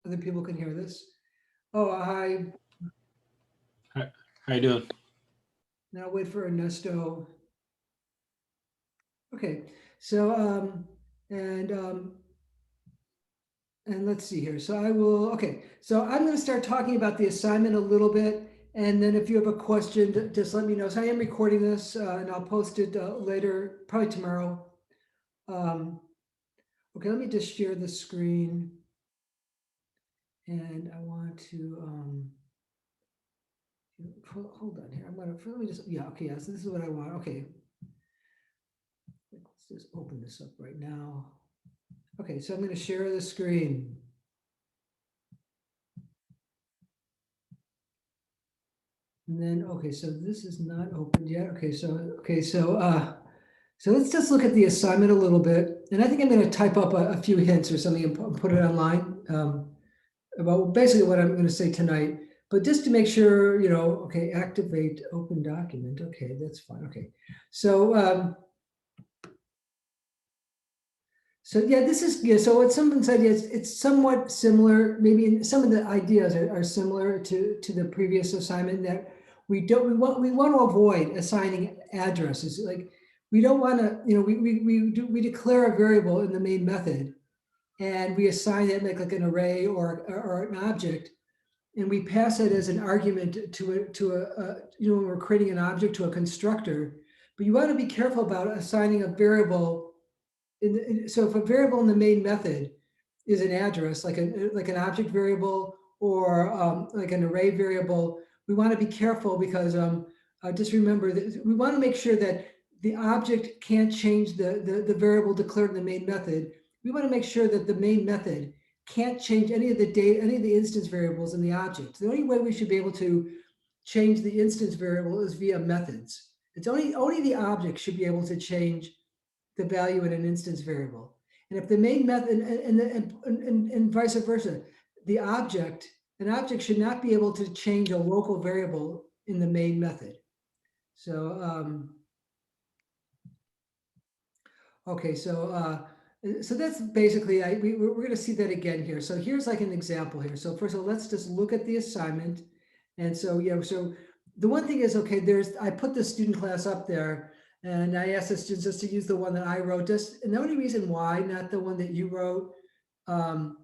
other people can hear this. Oh, hi. Hi, how you doing? Now wait for Ernesto. Okay, so and um, and let's see here. So I will. Okay, so I'm going to start talking about the assignment a little bit, and then if you have a question, just let me know. So I am recording this, and I'll post it later, probably tomorrow. Um, okay, let me just share the screen, and I want to. Hold on here. I'm gonna let me just okay, yes, this is what I want. Okay, let's just open this up right now. Okay, so I'm going to share the screen. And then okay, so this is not opened yet. So let's just look at the assignment a little bit. And I think I'm going to type up a few hints or something and put it online about basically what I'm going to say tonight. But just to make sure, okay, activate open document. Okay, that's fine. Okay, so so yeah, this is So what someone said is it's somewhat similar. Maybe some of the ideas are similar to the previous assignment that we want to avoid assigning addresses. Like we don't want to we declare a variable in the main method and we assign it like an array or an object and we pass it as an argument to when we're creating an object to a constructor. But you want to be careful about assigning a variable so if a variable in the main method is an address, like an object variable or like an array variable, we want to be careful because just remember that we want to make sure that the object can't change the variable declared in the main method. We want to make sure that the main method can't change any of the data, any of the instance variables in the object. The only way we should be able to change the instance variable is via methods. It's only the object should be able to change the value in an instance variable. And if the main method and vice versa, an object should not be able to change a local variable in the main method. So, okay, so that's basically, we're going to see that again here. So here's like an example here. So first of all, let's just look at the assignment. And so, so the one thing is, okay, I put the student class up there and I asked the students just to use the one that I wrote. And the only reason why, not the one that you wrote, um,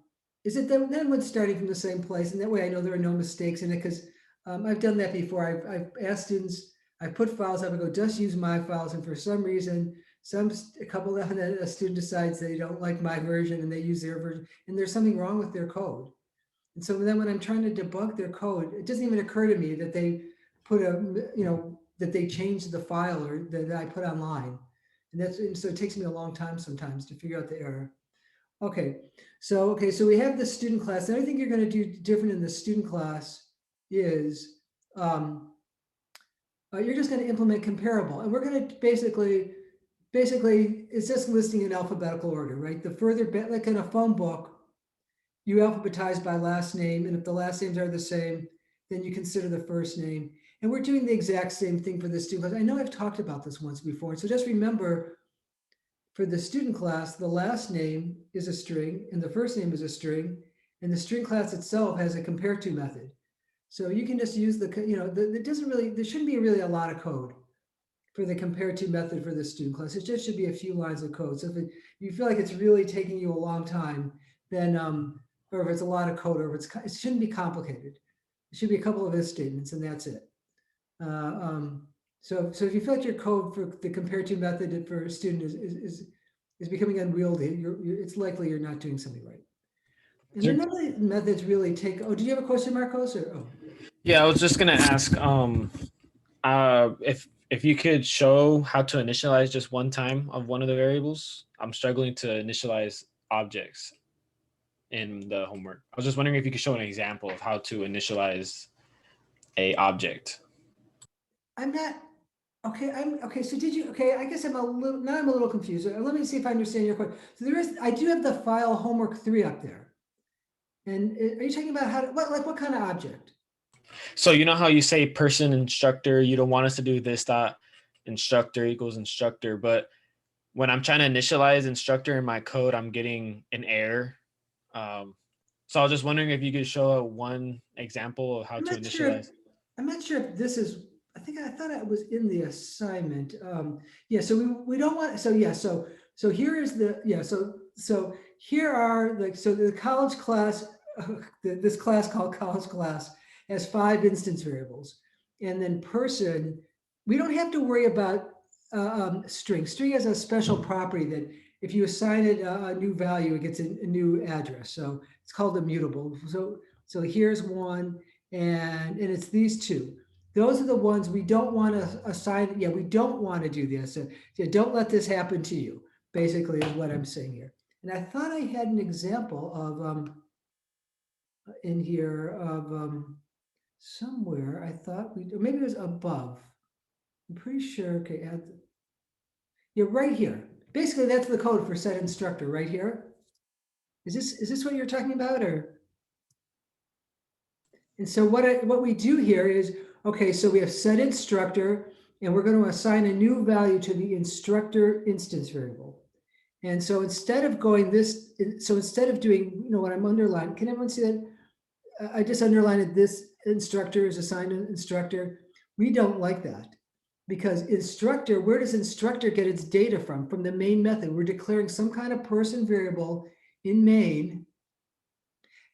is that then everyone's starting from the same place. And that way I know there are no mistakes in it because I've done that before. I've asked students, I put files up and go, just use my files. And for some reason, a couple of a student decides they don't like my version and they use their version and there's something wrong with their code. And so then when I'm trying to debug their code, it doesn't even occur to me that they that they changed the file or that I put online. And so it takes me a long time sometimes to figure out the error. Okay, so we have the student class. The only thing you're going to do different in the student class is you're just going to implement comparable. And we're going to basically it's just listing in alphabetical order, right? The further, like in a phone book, you alphabetize by last name, and if the last names are the same, then you consider the first name. And we're doing the exact same thing for the student class. I know I've talked about this once before, so just remember, for the student class, the last name is a string, and the first name is a string, and the string class itself has a compare to method. So you can just use it doesn't really, there shouldn't be really a lot of code for the compare to method for the student class. It just should be a few lines of code. So if you feel like it's really taking you a long time, then or if it's a lot of code, or if it shouldn't be complicated. It should be a couple of if statements, and that's it. Uh, um, so if you feel like your code for the compare to method for a student is becoming unwieldy, it's likely you're not doing something right. And then Sure. none of the methods really take. Oh, do you have a question, Marcos? Or Yeah, I was just gonna ask, if you could show how to initialize just one time of one of the variables. I'm struggling to initialize objects in the homework. I was just wondering if you could show an example of how to initialize a object. I'm not. Okay, I'm okay. So did you? Okay, I guess I'm a little now. I'm a little confused. Let me see if I understand your question. So I do have the file homework 3 up there, and are you talking about what kind of object? So you know how you say person instructor, you don't want us to do this dot instructor equals instructor, but when I'm trying to initialize instructor in my code, I'm getting an error. Um, So I was just wondering if you could show one example of how I'm to not sure if, initialize. I'm not sure if this is, I thought it was in the assignment. Yeah, so we don't want, so yeah, so here is the, yeah, so here are like, so the college class, this class called college class has 5 instance variables. And then person, we don't have to worry about string. String has a special property that if you assign it a new value, it gets a new address. So it's called immutable. So here's one, and it's these two. Those are the ones we don't want to assign. Yeah, we don't want to do this. So, yeah, don't let this happen to you, basically, is what I'm saying here. And I thought I had an example of in here of somewhere. I thought we, or maybe it was above. I'm pretty sure. Okay, yeah, right here. Basically, that's the code for set instructor right here. Is this what you're talking about, or? And so what we do here is, okay, so we have set instructor, and we're going to assign a new value to the instructor instance variable. And so instead of going this, so instead of doing, what I'm underlining, can everyone see that? I just underlined this instructor is assigned an instructor. We don't like that because instructor, where does instructor get its data from? From the main method. We're declaring some kind of person variable in main,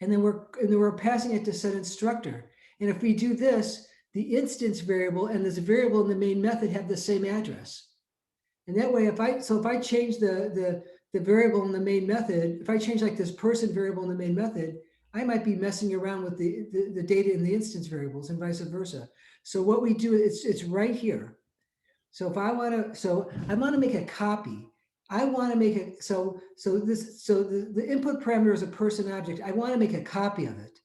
and then we're passing it to set instructor. And if we do this, the instance variable and this variable in the main method have the same address. And that way, if I change the variable in the main method, if I change like this person variable in the main method, I might be messing around with the data in the instance variables and vice versa. So what we do, it's right here. So if I want to make a copy. I want to make it so the input parameter is a person object. I want to make a copy of it.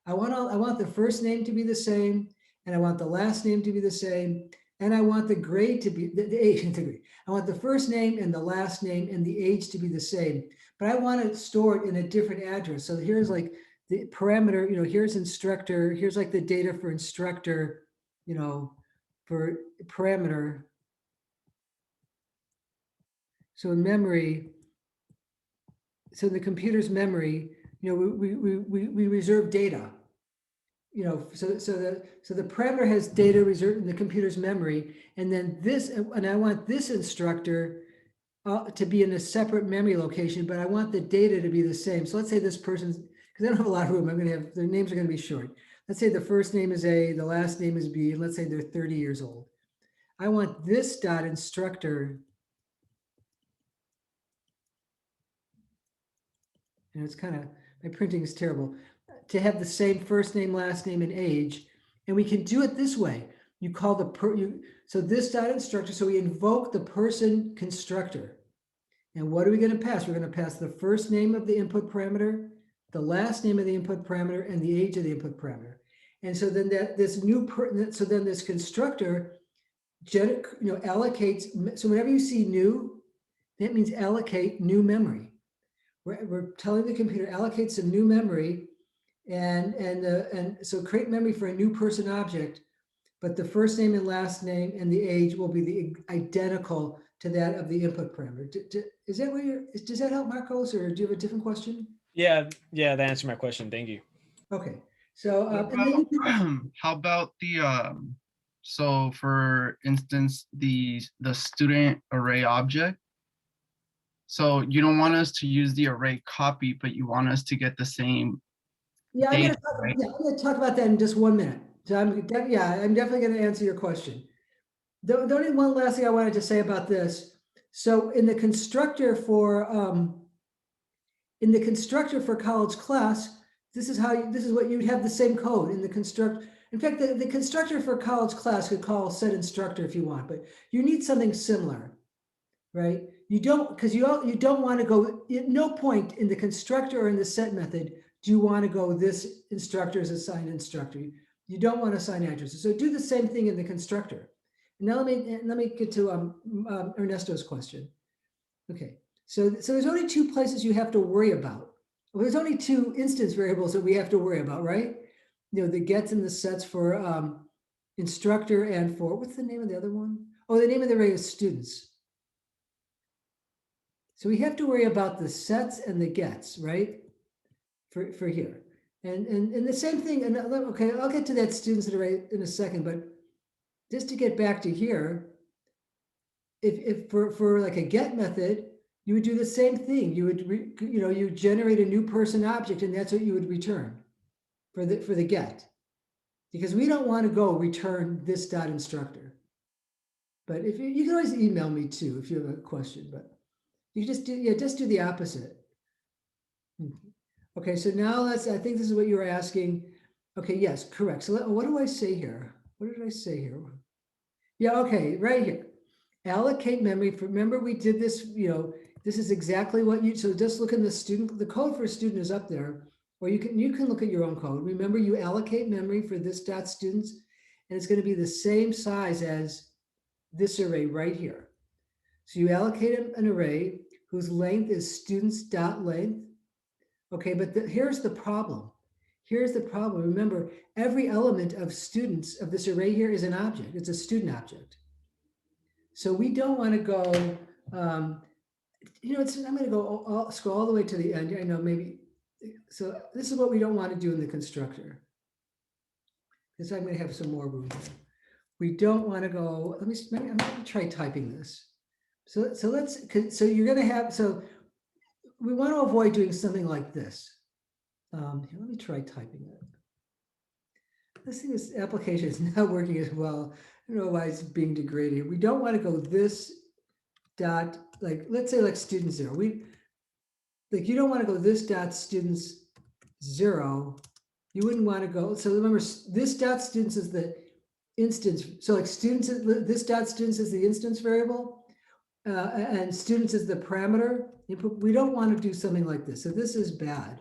I want the first name to be the same, and I want the last name to be the same, and I want the grade to be the age to be. I want the first name and the last name and the age to be the same, but I want to store it in a different address. So here's like the parameter, here's instructor, here's like the data for instructor, for parameter. So in memory, so in the computer's memory, we reserve data. So the parameter has data reserved in the computer's memory, and then and I want this instructor to be in a separate memory location, but I want the data to be the same. So let's say this person's, because I don't have a lot of room, I'm going to have, their names are going to be short. Let's say the first name is A, the last name is B, and let's say they're 30 years old. I want this dot instructor, and it's kind of, my printing is terrible, to have the same first name, last name, and age. And we can do it this way. You call so this dot instructor, so we invoke the person constructor. And what are we going to pass? We're going to pass the first name of the input parameter, the last name of the input parameter, and the age of the input parameter. And so then this constructor, allocates. So whenever you see new, that means allocate new memory. We're telling the computer allocate some new memory, and so create memory for a new person object, but the first name and last name and the age will be identical to that of the input parameter. Is that does that help, Marcos, or do you have a different question? Yeah, that answered my question. Thank you. Okay, so How about the so for instance the student array object? So you don't want us to use the array copy, but you want us to get the same data, right? I'm going to talk about that in just 1 minute. So I'm definitely going to answer your question. The only one last thing I wanted to say about this. So in the constructor for college class, this is what you'd have the same code in the construct. In fact, the constructor for college class could call set instructor if you want, but you need something similar, right? You don't, because you don't want to go, at no point in the constructor or in the set method do you want to go this instructor is assigned instructor. You don't want to assign addresses. So do the same thing in the constructor. Now let me get to Ernesto's question. Okay, so there's only 2 places you have to worry about. Well, there's only 2 instance variables that we have to worry about, right? The gets and the sets for instructor and for, what's the name of the other one? Oh, the name of the array is students. So we have to worry about the sets and the gets, right? for here. And the same thing, and okay, I'll get to that students array in a second, but just to get back to here, if for like a get method, you would do the same thing. You would, you generate a new person object, and that's what you would return for the get, because we don't want to go return this dot instructor. But if you can always email me too if you have a question, but you just do the opposite. Okay, so now I think this is what you were asking. Okay, yes, correct. So what do I say here? What did I say here? Yeah, okay, right here. Allocate memory. Remember we did this, this is exactly what so just look in the code for a student is up there, or you can look at your own code. Remember you allocate memory for this dot students, and it's going to be the same size as this array right here. So you allocate an array whose length is students dot length. Okay, but here's the problem. Here's the problem. Remember, every element of students of this array here is an object. It's a student object. So we don't want to go, I'm going to go scroll all the way to the end. I know maybe, so this is what we don't want to do in the constructor. Because I'm going to have some more room here. We don't want to go, I'm going to try typing this. So you're going to have, so we want to avoid doing something like this. Here, let me try typing it. This application is not working as well. I don't know why it's being degraded. We don't want to go this dot, like, let's say like student 0. You don't want to go this dot students 0. You wouldn't want to go, so remember this dot students is the instance. So like students, this dot students is the instance variable, and students is the parameter input. We don't want to do something like this. So this is bad.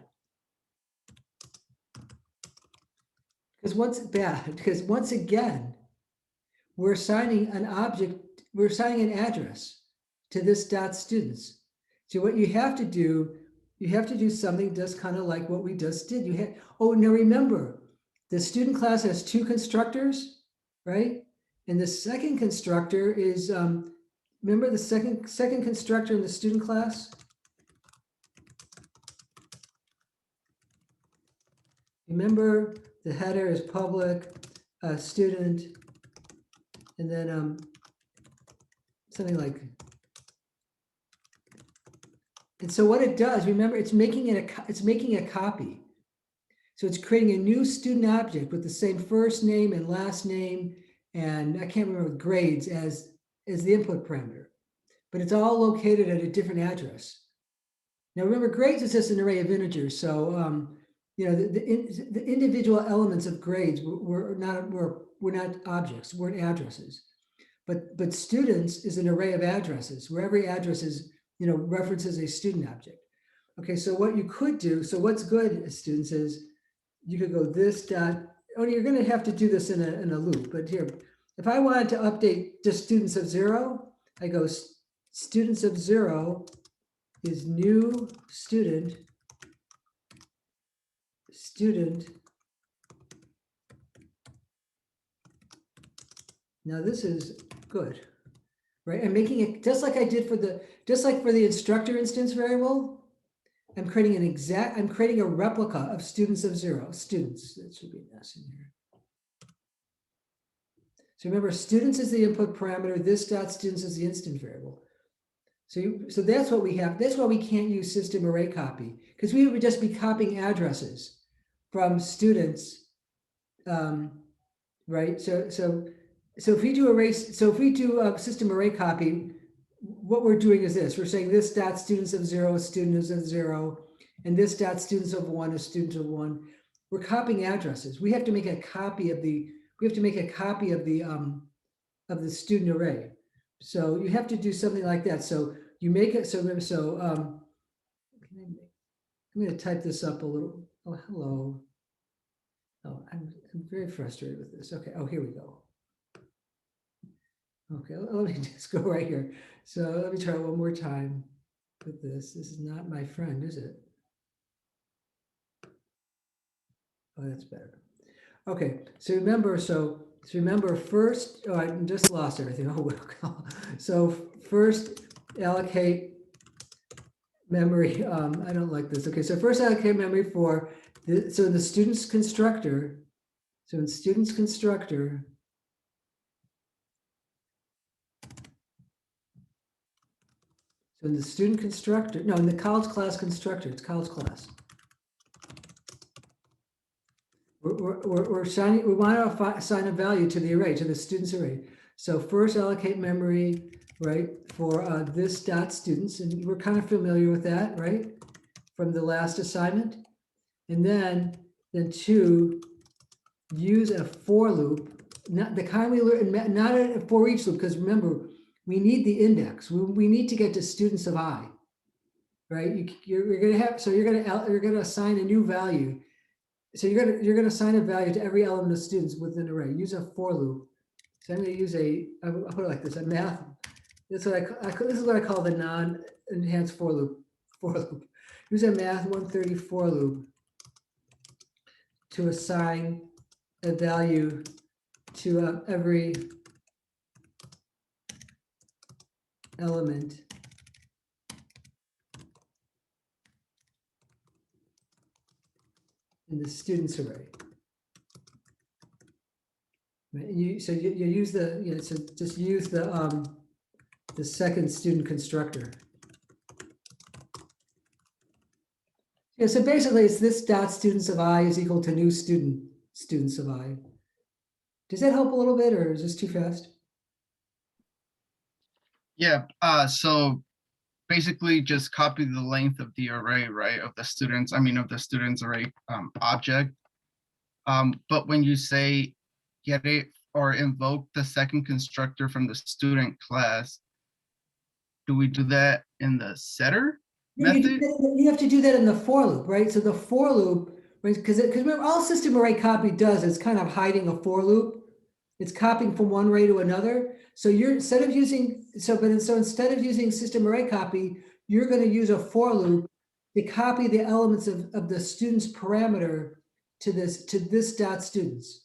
Because once again, we're assigning an object, we're assigning an address to this dot students. So what you have to do something just kind of like what we just did. Now remember, the student class has 2 constructors, right? And the second constructor is, remember the second constructor in the student class? Remember, the header is public, student, and then something like. And so what it does, remember, it's making a copy. So it's creating a new student object with the same first name and last name, and I can't remember grades as the input parameter, but it's all located at a different address. Now remember, grades is just an array of integers, so the individual elements of grades were not objects, weren't addresses, but students is an array of addresses where every address is references a student object. Okay, so what you could do, so what's good as students is you could go this dot. Oh, you're going to have to do this in a loop, but here, if I wanted to update just students of 0, I go students of 0 is new student. Now this is good, right? I'm making it just like I did for the instructor instance variable. I'm creating a replica of students of 0. Students, that should be an S in here. So remember, students is the input parameter. This dot students is the instance variable. So that's what we have. That's why we can't use system array copy, because we would just be copying addresses from students, right? So if we do system array copy, what we're doing is this: we're saying this dot students of 0 is students of 0, and this dot students of 1 is students of 1. We're copying addresses. We have to make a copy of the student array. So you have to do something like that. So you make it. I'm going to type this up a little. Oh, hello. Oh, I'm very frustrated with this. Okay. Oh, here we go. Okay, let me just go right here. So let me try one more time with this. This is not my friend, is it? Oh, that's better. Okay, so remember first, oh, I just lost everything. Oh, well. So first allocate memory, I don't like this. Okay, so first allocate memory for, so in the student's constructor, so in student's constructor, so in the student constructor, no, in the college class constructor, it's college class. We're assigning, we want to assign a value to the array, to the student's array. So first allocate memory, right, for this dot students, and we're kind of familiar with that, right, from the last assignment. And then two, use a for loop, not the kind we learned, not a for each loop, because remember, we need the index. We need to get to students of I, right? You're going to have, so you're going to assign a new value. So you're going to assign a value to every element of students within an array. Use a for loop. So I'm going to use I'll put it like this, a math. That's what this is what I call the non-enhanced for loop. Use a math 134 loop to assign a value to every element in the students array. Right? And you use the, so just use the second student constructor. Yeah, so basically it's this dot students of I is equal to new students of I. Does that help a little bit, or is this too fast? Yeah, so basically just copy the length of the array, right, of the students, of the students array object. But when you say get it or invoke the second constructor from the student class, do we do that in the setter method? You have to do that in the for loop, right? So the for loop, right? Because remember, all system array copy does is kind of hiding a for loop. It's copying from one array to another. So instead of using system array copy, you're going to use a for loop to copy the elements of the student's parameter to this dot students.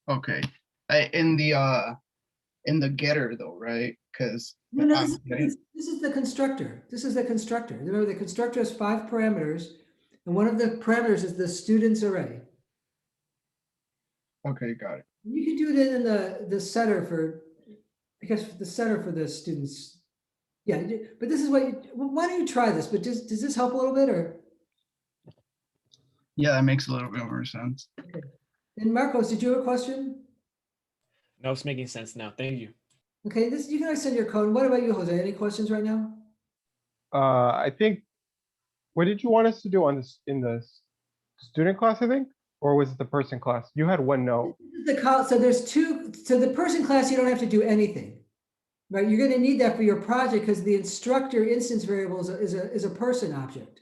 Okay, in the getter though, right? Because No, this is the constructor. This is the constructor. Remember, the constructor has 5 parameters, and one of the parameters is the students array. okay, got it. You can do it in the setter for the students. Yeah, but this is why don't you try this? But does this help a little bit, or? Yeah, that makes a little bit more sense. Okay. And Marcos, did you have a question? No, it's making sense now. Thank you. Okay, you can always send your code. What about you, Jose? Any questions right now? I think, what did you want us to do on this in the student class, I think? Or was it the person class? You had one note. So there's two, so the person class, you don't have to do anything, right? You're gonna need that for your project because the instructor instance variable is a person object,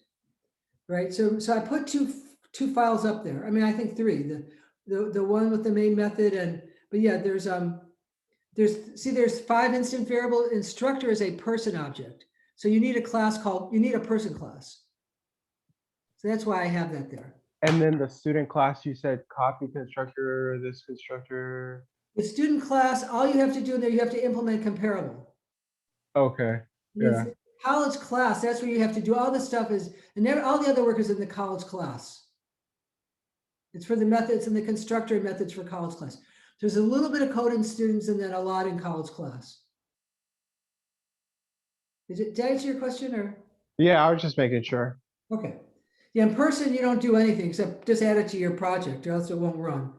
right? So I put two files up there. I think 3, the one with the main method but yeah, there's 5 instant variable. Instructor is a person object. So you need a person class. So that's why I have that there. And then the student class, you said copy constructor, this constructor. The student class, all you have to do there, you have to implement comparable. Okay, yeah. College class, that's where you have to do all this stuff all the other work is in the college class. It's for the methods and the constructor methods for college class. There's a little bit of code in students and then a lot in college class. Did I answer your question, or? Yeah, I was just making sure. Okay. Yeah, in person, you don't do anything except just add it to your project or else it won't run.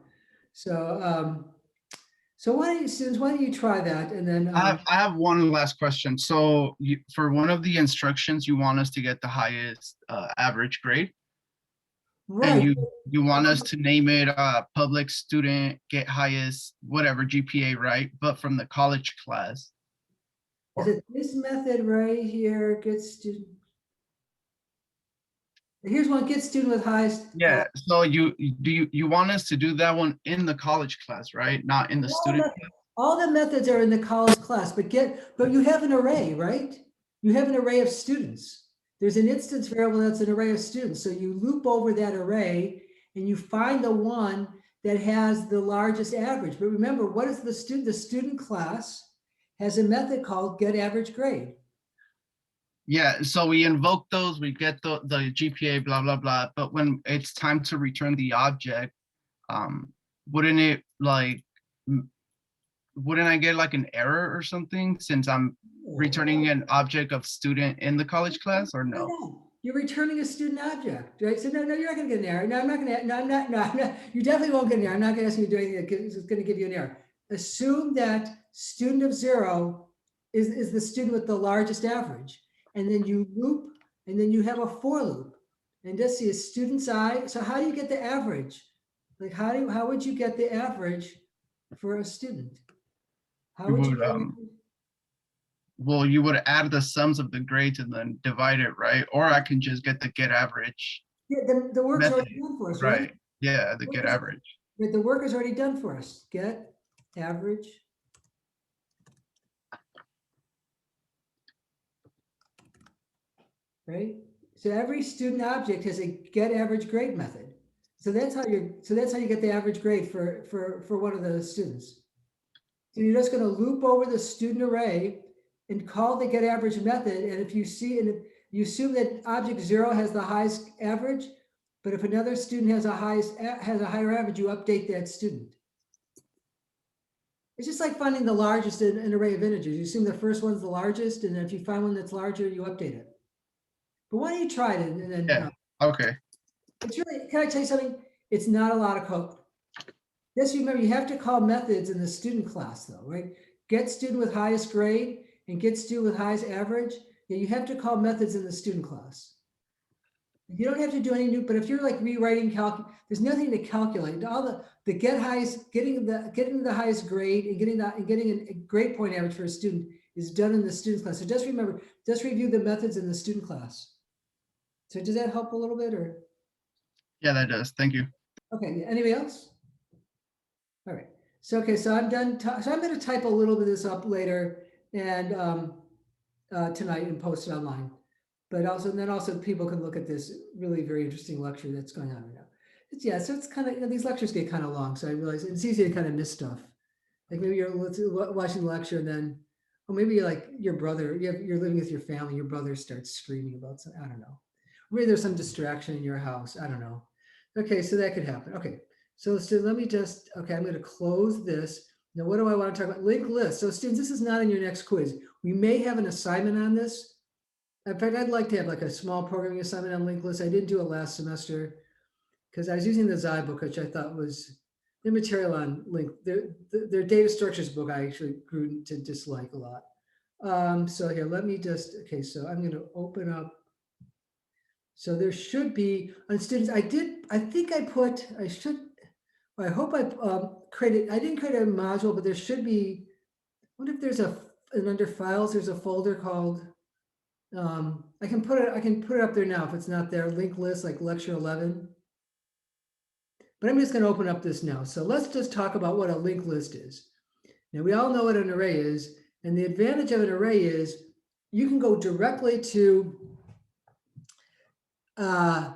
So, so why don't you try that? And then I have one last question. So for one of the instructions, you want us to get the highest average grade. right. And you want us to name it public student, get highest, whatever GPA, right? But from the college class. Is it this method right here? Get student. Here's one, get student with highest. Yeah, so you want us to do that one in the college class, right? Not in the student. All the methods are in the college class, but you have an array, right? You have an array of students. There's an instance variable that's an array of students. So you loop over that array and you find the one that has the largest average. But remember, what is the student? The student class has a method called get average grade. Yeah, so we invoke those, we get the GPA, blah, blah, blah. But when it's time to return the object, wouldn't it like, wouldn't I get like an error or something since I'm returning an object of student in the college class, or no? You're returning a student object, right? So no, you're not gonna get an error. No, I'm not gonna, no, I'm not, you definitely won't get an error. I'm not gonna ask you to do anything that's gonna give you an error. Assume that student of 0 is the student with the largest average. And then you loop, and then you have a for loop. And just see a student's I. So how do you get the average? Like how would you get the average for a student? How You would you would, well, you would add the sums of the grades and then divide it, right? Or I can just get the get average. Yeah, the work's method, already done for us, right? Right, yeah, the get average. But the work is already done for us. Get average. Right? So every student object has a get average grade method. So that's how you get the average grade for one of the students. So you're just going to loop over the student array and call the get average method. And if you see, and if you assume that object 0 has the highest average, but if another student has a higher average, you update that student. It's just like finding the largest in an array of integers. You assume the first one's the largest, and if you find one that's larger, you update it. But why don't you try it and then? Yeah. Okay. It's really. Can I tell you something? It's not a lot of code. Just remember, you have to call methods in the student class, though, right? Get student with highest grade and get student with highest average. Yeah, you have to call methods in the student class. You don't have to do any new, but if you're like rewriting there's nothing to calculate. All the get highest, getting the highest grade and getting a grade point average for a student is done in the student class. So just remember, just review the methods in the student class. So does that help a little bit, or? Yeah, that does. Thank you. Okay. Anybody else? All right. So okay. So I'm done. So I'm going to type a little bit of this up later and tonight and post it online. But also, and then also people can look at this really very interesting lecture that's going on right now. So it's kind of, these lectures get kind of long. So I realize it's easy to kind of miss stuff. Like maybe you're watching the lecture and then, or maybe you're like your brother, you're living with your family, your brother starts screaming about something, I don't know. Maybe there's some distraction in your house, I don't know. Okay, so that could happen. Okay, so let me just, okay, I'm going to close this. Now, what do I want to talk about? Linked list. So students, this is not in your next quiz. We may have an assignment on this. In fact, I'd like to have like a small programming assignment on linked lists. I didn't do it last semester because I was using the Xi book, which I thought was the material on linked. Their data structures book I actually grew to dislike a lot. So here, let me just, okay, so I'm going to open up. So there should be, on students, I hope I created, I didn't create a module, but there should be, what if there's and under files, there's a folder called, I can put it up there now if it's not there, linked list like lecture 11. But I'm just going to open up this now. So let's just talk about what a linked list is. Now we all know what an array is, and the advantage of an array is you can go directly to, so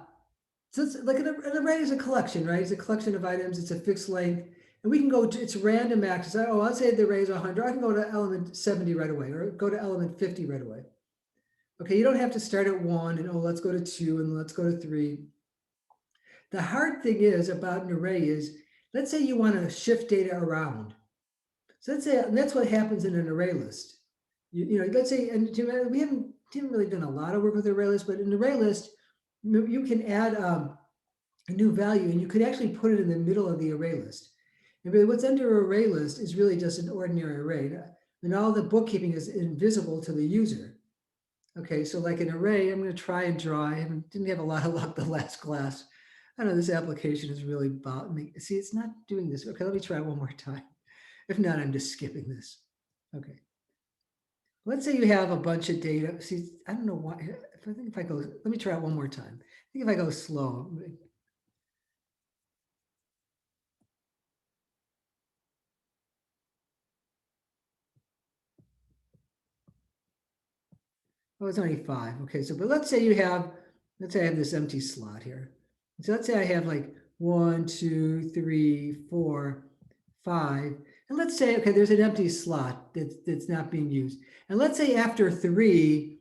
it's like an array is a collection, right? It's a collection of items, it's a fixed length, and we can go to, it's random access. Oh, let's say the array is 100, I can go to element 70 right away, or go to element 50 right away. Okay, you don't have to start at 1 and, oh, let's go to 2 and let's go to 3. The hard thing is about an array is, let's say you want to shift data around. So let's say, and that's what happens in an array list. You know, let's say, and we haven't really done a lot of work with array list, but in an array list, you can add a new value and you could actually put it in the middle of the array list. And really what's under an array list is really just an ordinary array. And all the bookkeeping is invisible to the user. Okay, so like an array, I'm going to try and draw. I didn't have a lot of luck the last class. I know this application is really about me. See, it's not doing this. Okay, let me try one more time. If not, I'm just skipping this. Okay. Let's say you have a bunch of data. See, I don't know why. If I go, let me try it one more time. I think if I go slow. Oh, it's only 5. Okay, so, but let's say I have this empty slot here. So let's say I have like 1, 2, 3, 4, 5. And let's say, okay, there's an empty slot that's not being used. And let's say after 3,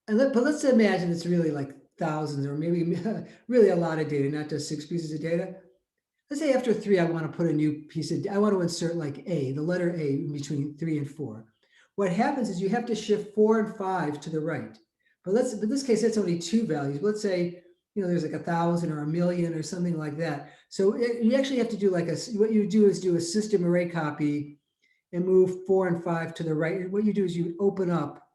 but let's imagine it's really like thousands or maybe really a lot of data, not just 6 pieces of data. Let's say after 3, I want to put a new piece of, I want to insert like A, the letter A in between 3 and 4. What happens is you have to shift 4 and 5 to the right. But in this case, that's only 2 values. Let's say, there's like 1,000 or 1,000,000 or something like that. So you actually have to do what you do is do a system array copy and move 4 and 5 to the right. What you do is you open up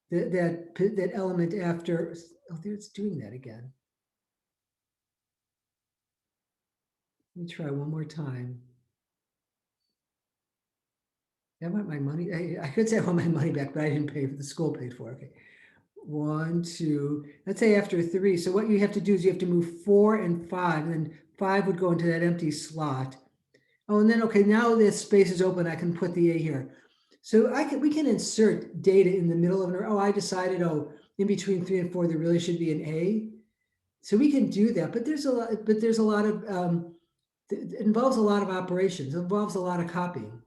that element after, oh, it's doing that again. Let me try one more time. I want my money. I could say I want my money back, but I didn't pay for the school paid for. Okay. 1, 2, let's say after 3. So what you have to do is you have to move 4 and 5, and then 5 would go into that empty slot. Oh, and then, okay, now this space is open. I can put the A here. So we can insert data in the middle of I decided, in between 3 and 4, there really should be an A. So we can do that, but there's a lot of, it involves a lot of operations. It involves a lot of copying.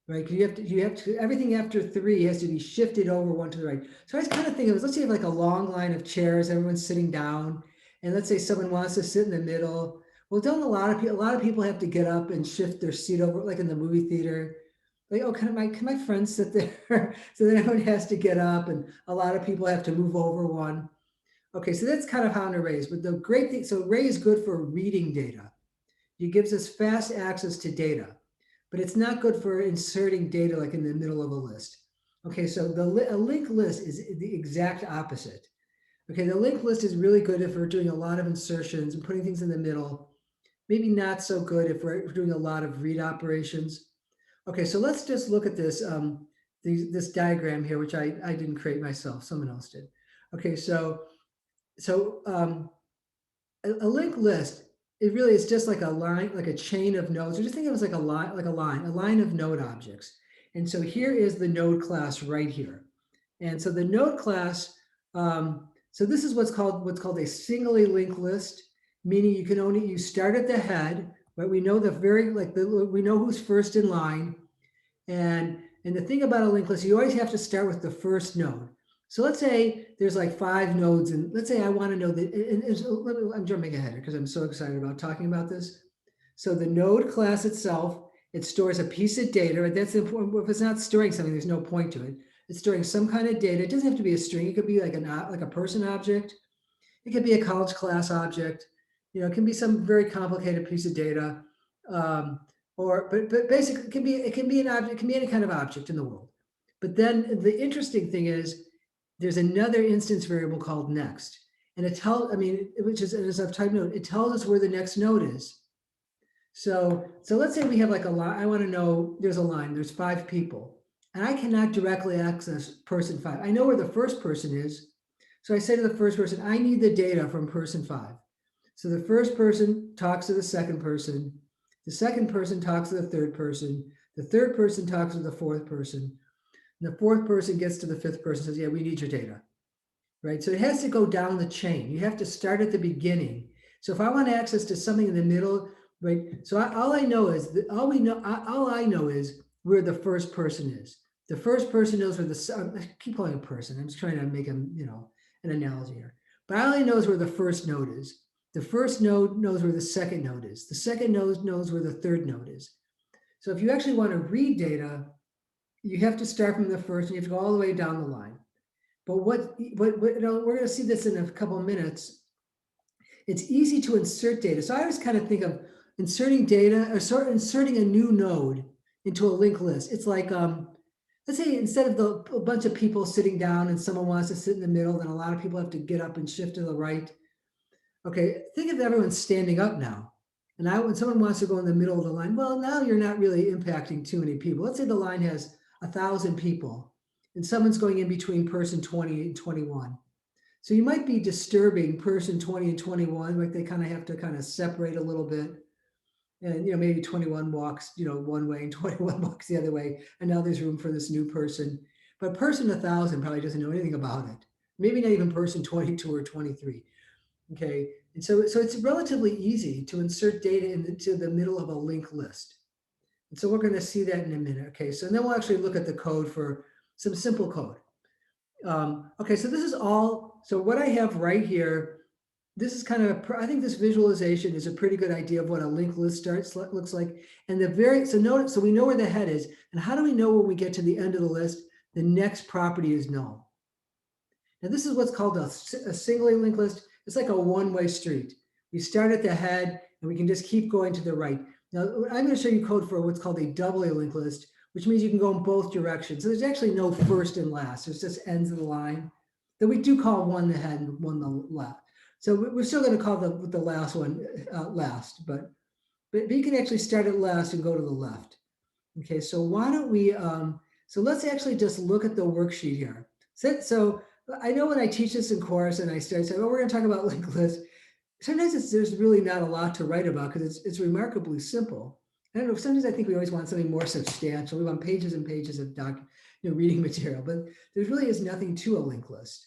Right, you have to everything after 3 has to be shifted over 1 to the right. So I was kind of thinking, let's say you have like a long line of chairs, everyone's sitting down, and let's say someone wants to sit in the middle. Well, don't a lot of people have to get up and shift their seat over, like in the movie theater. Like, oh, can my friend sit there? So then everyone has to get up, and a lot of people have to move over one. Okay, so that's kind of how an array is. But the great thing, so array is good for reading data. It gives us fast access to data. But it's not good for inserting data like in the middle of a list. Okay, so a linked list is the exact opposite. Okay, the linked list is really good if we're doing a lot of insertions and putting things in the middle. Maybe not so good if we're doing a lot of read operations. Okay, so let's just look at this this diagram here, which I didn't create myself, someone else did. Okay, so a linked list, it really is just like a line, like a chain of nodes. So just think of it as like a line of node objects. And so here is the node class right here. And so the node class, so this is what's called a singly linked list, meaning you start at the head, right? We know we know who's first in line. And the thing about a linked list, you always have to start with the first node. So let's say there's like 5 nodes, and let's say I want to know that, I'm jumping ahead because I'm so excited about talking about this. So the node class itself, it stores a piece of data, right? That's important. If it's not storing something, there's no point to it. It's storing some kind of data. It doesn't have to be a string. It could be like a person object. It could be a college class object. It can be some very complicated piece of data. But basically it can be an object, it can be any kind of object in the world. But then the interesting thing is there's another instance variable called next. And which is, as I've typed note, it tells us where the next node is. So let's say we have like a line. I want to know there's a line, there's 5 people, and I cannot directly access person 5. I know where the first person is. So I say to the first person, I need the data from person 5. So the first person talks to the second person. The second person talks to the third person. The third person talks to the fourth person. And the fourth person gets to the fifth person and says, yeah, we need your data, right? So it has to go down the chain. You have to start at the beginning. So if I want access to something in the middle, right? So all I know is where the first person is. The first person knows where I keep calling a person. I'm just trying to make an analogy here. But I only knows where the first node is. The first node knows where the second node is. The second node knows where the third node is. So if you actually want to read data, you have to start from the first and you have to go all the way down the line. But we're going to see this in a couple of minutes. It's easy to insert data. So I always kind of think of inserting data or inserting a new node into a linked list. It's like, let's say instead of a bunch of people sitting down and someone wants to sit in the middle, then a lot of people have to get up and shift to the right. Okay, think of everyone standing up now. And when someone wants to go in the middle of the line, well, now you're not really impacting too many people. Let's say the line has 1,000 people and someone's going in between person 20 and 21. So you might be disturbing person 20 and 21, like they kind of have to kind of separate a little bit. And, maybe 21 walks, one way and 21 walks the other way. And now there's room for this new person. But person 1,000 probably doesn't know anything about it. Maybe not even person 22 or 23. Okay, and so it's relatively easy to insert data into the middle of a linked list. And so we're going to see that in a minute. Okay, so then we'll actually look at the code for some simple code. Okay, so this is all, so what I have right here, this is kind of, I think this visualization is a pretty good idea of what a linked list looks like. And so notice, so we know where the head is. And how do we know when we get to the end of the list, the next property is null? Now this is what's called a singly linked list. It's like a one-way street. We start at the head and we can just keep going to the right. Now I'm going to show you code for what's called a doubly linked list, which means you can go in both directions. So there's actually no first and last. There's just ends of the line. That we do call one the head and one the left. So we're still going to call the last one last, but you can actually start at last and go to the left. Okay, so why don't we, so let's actually just look at the worksheet here. So I know when I teach this in course and I start saying, oh, we're going to talk about linked lists, sometimes there's really not a lot to write about because it's remarkably simple. I don't know, sometimes I think we always want something more substantial. We want pages and pages of reading material, but there really is nothing to a linked list.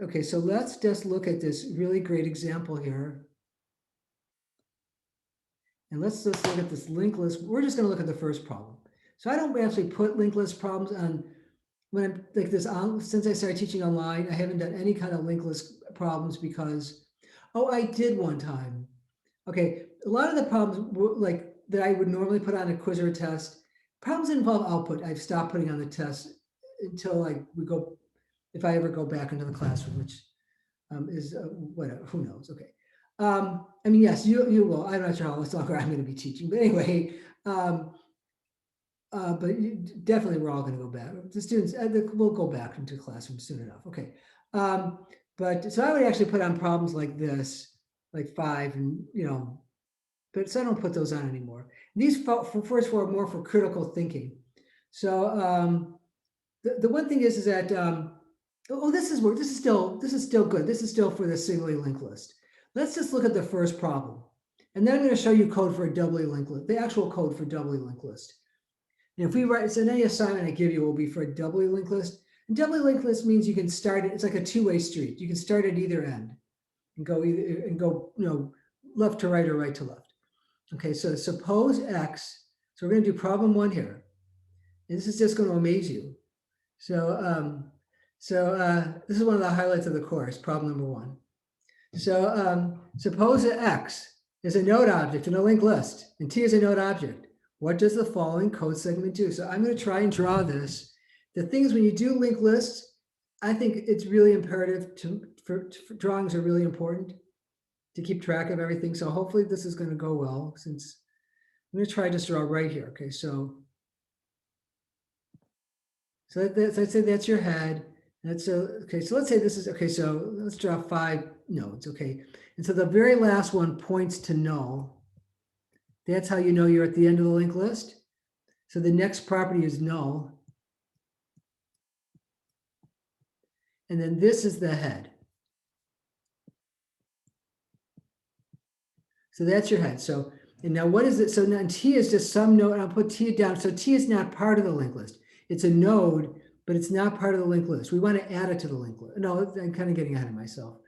Okay, so let's just look at this really great example here. And let's just look at this linked list. We're just going to look at the first problem. So I don't actually put linked list problems on when I'm like this on, since I started teaching online. I haven't done any kind of linked list problems because, oh, I did one time. Okay, a lot of the problems like that I would normally put on a quiz or a test, problems that involve output, I've stopped putting on the test until like if I ever go back into the classroom, which is whatever, who knows? Okay. I mean, yes, you will. I'm not sure how much longer I'm going to be teaching, but anyway, definitely we're all going to go back. The students, we'll go back into the classroom soon enough. Okay. But so I would actually put on problems like this, like 5, and but so I don't put those on anymore. These first 4 are more for critical thinking. So the one thing is that this is still good. This is still for the singly linked list. Let's just look at the first problem. And then I'm going to show you code for a doubly linked list, the actual code for doubly linked list. And if we write, so any assignment I give you will be for a doubly linked list. And doubly linked list means you can start it, it's like a two-way street. You can start at either end and go left to right or right to left. Okay, so suppose X, so we're going to do problem 1 here. And this is just going to amaze you. So, this is one of the highlights of the course, problem number 1. So suppose that X is a node object in a linked list and T is a node object. What does the following code segment do? So I'm going to try and draw this. The thing is, when you do linked lists, I think it's really imperative for drawings are really important to keep track of everything. So hopefully this is going to go well, since I'm going to try just draw right here. Okay, so I'd say that's your head. That's okay. So let's say this is okay. So let's draw 5 nodes. Okay, and so the very last one points to null. That's how you know you're at the end of the linked list. So the next property is null. And then this is the head. So that's your head. So, and now what is it? So now T is just some node. I'll put T down. So T is not part of the linked list. It's a node, but it's not part of the linked list. We want to add it to the linked list. No, I'm kind of getting ahead of myself.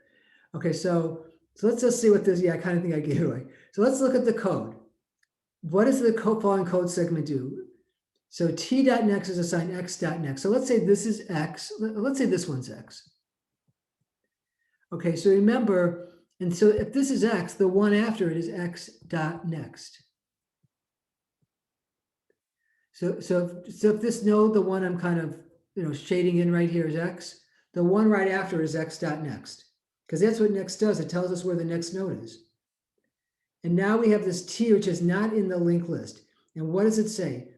Okay, so let's just see what this, I kind of think I gave it away. So let's look at the code. What does the following code segment do? So T.next is assigned X.next. So let's say this is X. Let's say this one's X. Okay, so remember, and so if this is X, the one after it is X.next. So if this node, the one I'm kind of shading in right here is X, the one right after is X.next, because that's what next does. It tells us where the next node is. And now we have this T, which is not in the linked list. And what does it say?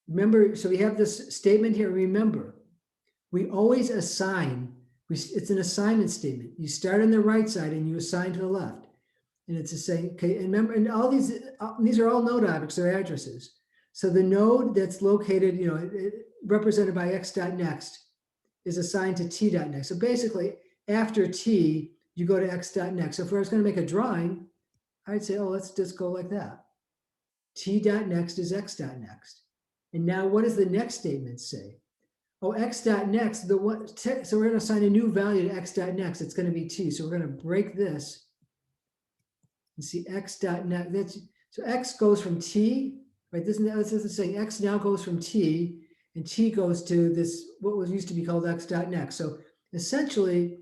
Remember, so we have this statement here. Remember, we always assign, it's an assignment statement. You start on the right side and you assign to the left. And it's the same, okay, and remember, and all these are all node objects, they're addresses. So the node that's located, represented by X.next is assigned to T.next. So basically, after T, you go to X.next. So if I was going to make a drawing, I'd say, oh, let's just go like that. T.next is X.next. And now what does the next statement say? Oh, X.next, so we're going to assign a new value to X.next. It's going to be T. So we're going to break this and see X.next. So X goes from T, right? This isn't saying X now goes from T, and t goes to this, what was used to be called x.next. So essentially,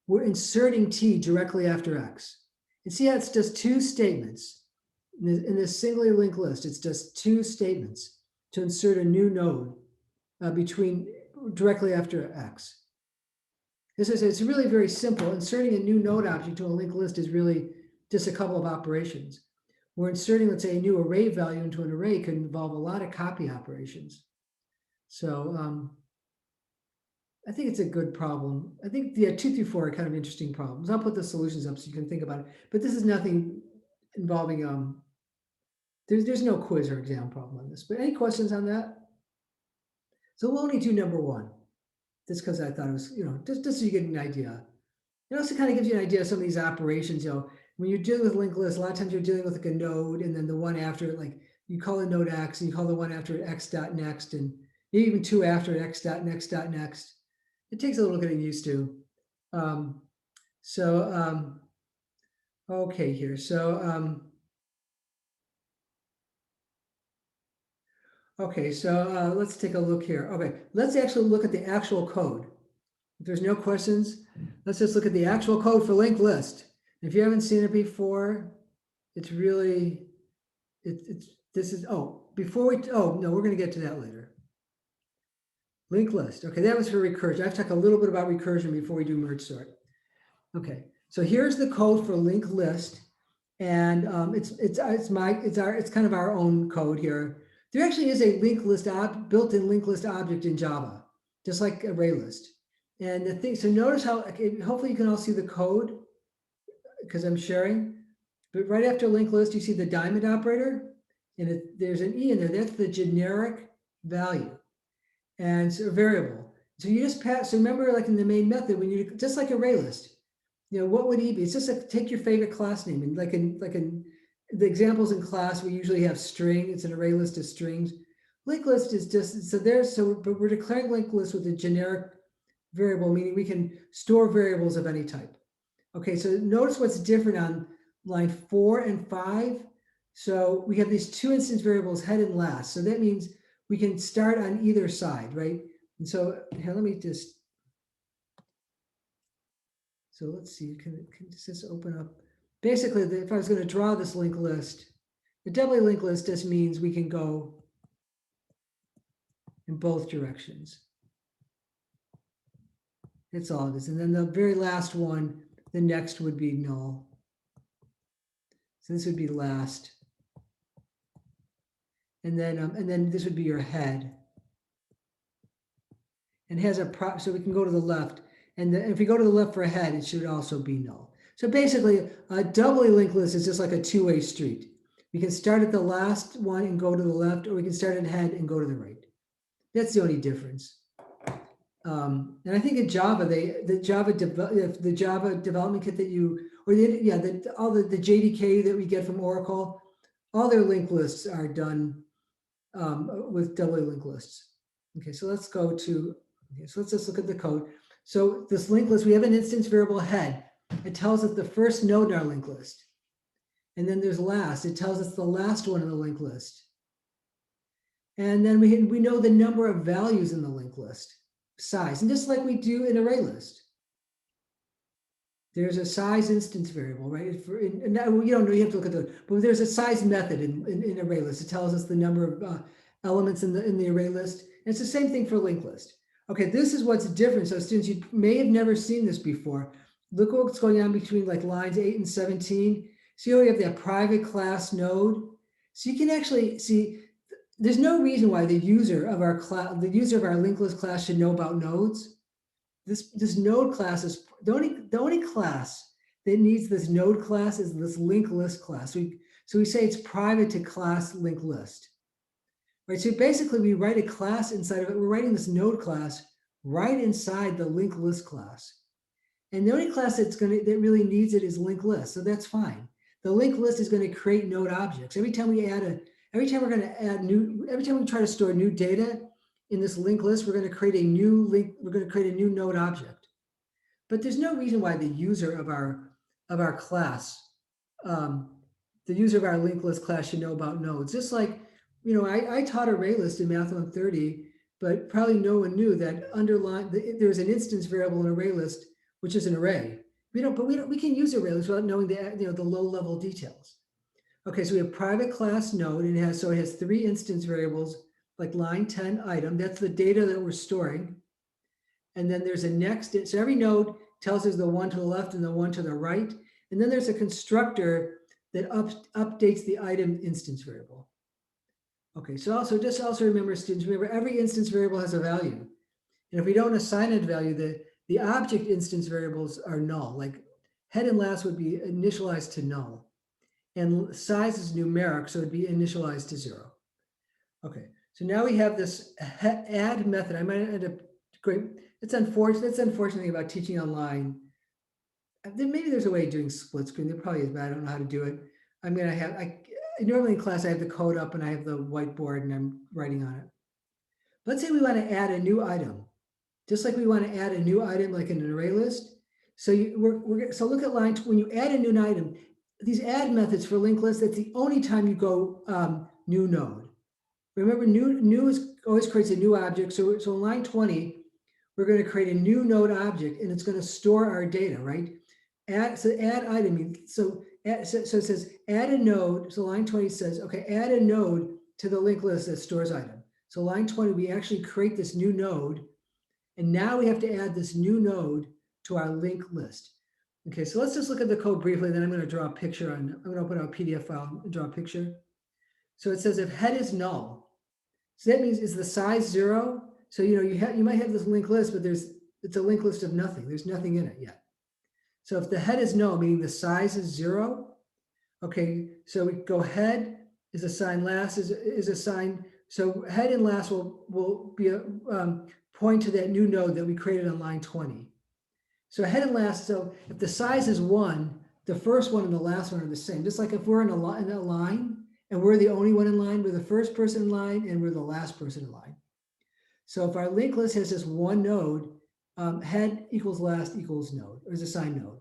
we're inserting t directly after x. And see how it's just two statements. In this singly linked list, it's just two statements to insert a new node directly after x. It's really very simple. Inserting a new node object to a linked list is really just a couple of operations. We're inserting, let's say, a new array value into an array could involve a lot of copy operations. So I think it's a good problem. I think the 2 through 4 are kind of interesting problems. I'll put the solutions up so you can think about it. But this is nothing involving, there's no quiz or exam problem on this. But any questions on that? So we'll only do number 1, just because I thought it was, just so you get an idea. It also kind of gives you an idea of some of these operations. When you're dealing with linked lists, a lot of times you're dealing with like a node, and then the one after it, like you call a node x, and you call the one after it x.next, and even 2 after it x.next.next. It takes a little getting used to. Okay here. Okay, so let's take a look here. Okay, let's actually look at the actual code. If there's no questions, let's just look at the actual code for linked list. If you haven't seen it before, it's really, we're gonna get to that later. Linked list, okay, that was for recursion. I've talked a little bit about recursion before we do merge sort. Okay, so here's the code for linked list, and it's kind of our own code here. There actually is a linked list built-in linked list object in Java, just like array list. And the thing, so notice how, hopefully you can all see the code because I'm sharing, but right after linked list, you see the diamond operator, and there's an E in there. That's the generic value, and it's a variable. So you just pass, so remember like in the main method, when you, just like array list, what would E be? It's just like, take your favorite class name, and like in the examples in class, we usually have string. It's an array list of strings. Linked list is just, but we're declaring linked list with a generic variable, meaning we can store variables of any type. Okay, so notice what's different on line 4 and 5. So we have these 2 instance variables, head and last. So that means we can start on either side, right? And so here, let me just, so let's see, can this open up? Basically, if I was going to draw this linked list, the doubly linked list just means we can go in both directions. That's all it is. And then the very last one, the next would be null. So this would be last. And then this would be your head. And has so we can go to the left. And if we go to the left for a head, it should also be null. So basically, a doubly linked list is just like a two-way street. We can start at the last one and go to the left, or we can start at head and go to the right. That's the only difference. And I think in Java, the Java development kit that all the JDK that we get from Oracle, all their linked lists are done with doubly linked lists. Okay, so let's go to, so let's just look at the code. So this linked list, we have an instance variable head. It tells us the first node in our linked list. And then there's last. It tells us the last one in the linked list. And then we know the number of values in the linked list, size, and just like we do in array list. There's a size instance variable, right? And now you don't know, you have to look at the, but there's a size method in array list. It tells us the number of elements in the array list. And it's the same thing for linked list. Okay, this is what's different. So students, you may have never seen this before. Look what's going on between like lines 8 and 17. See how we have that private class node? So you can actually see, there's no reason why the user of our linked list class should know about nodes. This node class is the only class that needs this node class is this linked list class. So we say it's private to class linked list. Right, so basically we write a class inside of it. We're writing this node class right inside the linked list class. And the only class that really needs it is linked list. So that's fine. The linked list is going to create node objects. Every time we try to store new data in this linked list, we're going to create a new node object. But there's no reason why the user of our class, the user of our linked list class should know about nodes. Just like, I taught array list in Math 130, but probably no one knew that there's an instance variable in array list, which is an array. We can use array lists without knowing the low level details. Okay, so we have private class node, and it has 3 instance variables, like line 10 item. That's the data that we're storing. And then there's a next, so every node tells us the one to the left and the one to the right. And then there's a constructor that updates the item instance variable. Okay, so just remember, students, remember every instance variable has a value. And if we don't assign it value, the object instance variables are null. Like head and last would be initialized to null. And size is numeric, so it'd be initialized to 0. Okay, so now we have this add method. I might end up going, it's unfortunate about teaching online. Maybe there's a way of doing split screen. There probably is, but I don't know how to do it. Normally in class, I have the code up and I have the whiteboard and I'm writing on it. Let's say we want to add a new item, just like we want to add a new item like in an array list. So so look at line, when you add a new item, these add methods for linked lists, that's the only time you go new node. Remember, new always creates a new object. So in line 20, we're going to create a new node object and it's going to store our data, right? Add item. So it says add a node. So line 20 says, okay, add a node to the linked list that stores item. So line 20, we actually create this new node. And now we have to add this new node to our linked list. Okay, so let's just look at the code briefly, then I'm going to draw a picture I'm going to open up a PDF file and draw a picture. So it says if head is null, so that means is the size 0? So you might have this linked list, but it's a linked list of nothing. There's nothing in it yet. So if the head is null, meaning the size is 0, okay, so we go head is assigned, last is assigned. So head and last will be a point to that new node that we created on line 20. So head and last, so if the size is 1, the first one and the last one are the same. Just like if we're in a line and we're the only one in line, we're the first person in line and we're the last person in line. So if our linked list has just one node, head equals last equals node, or is assigned node.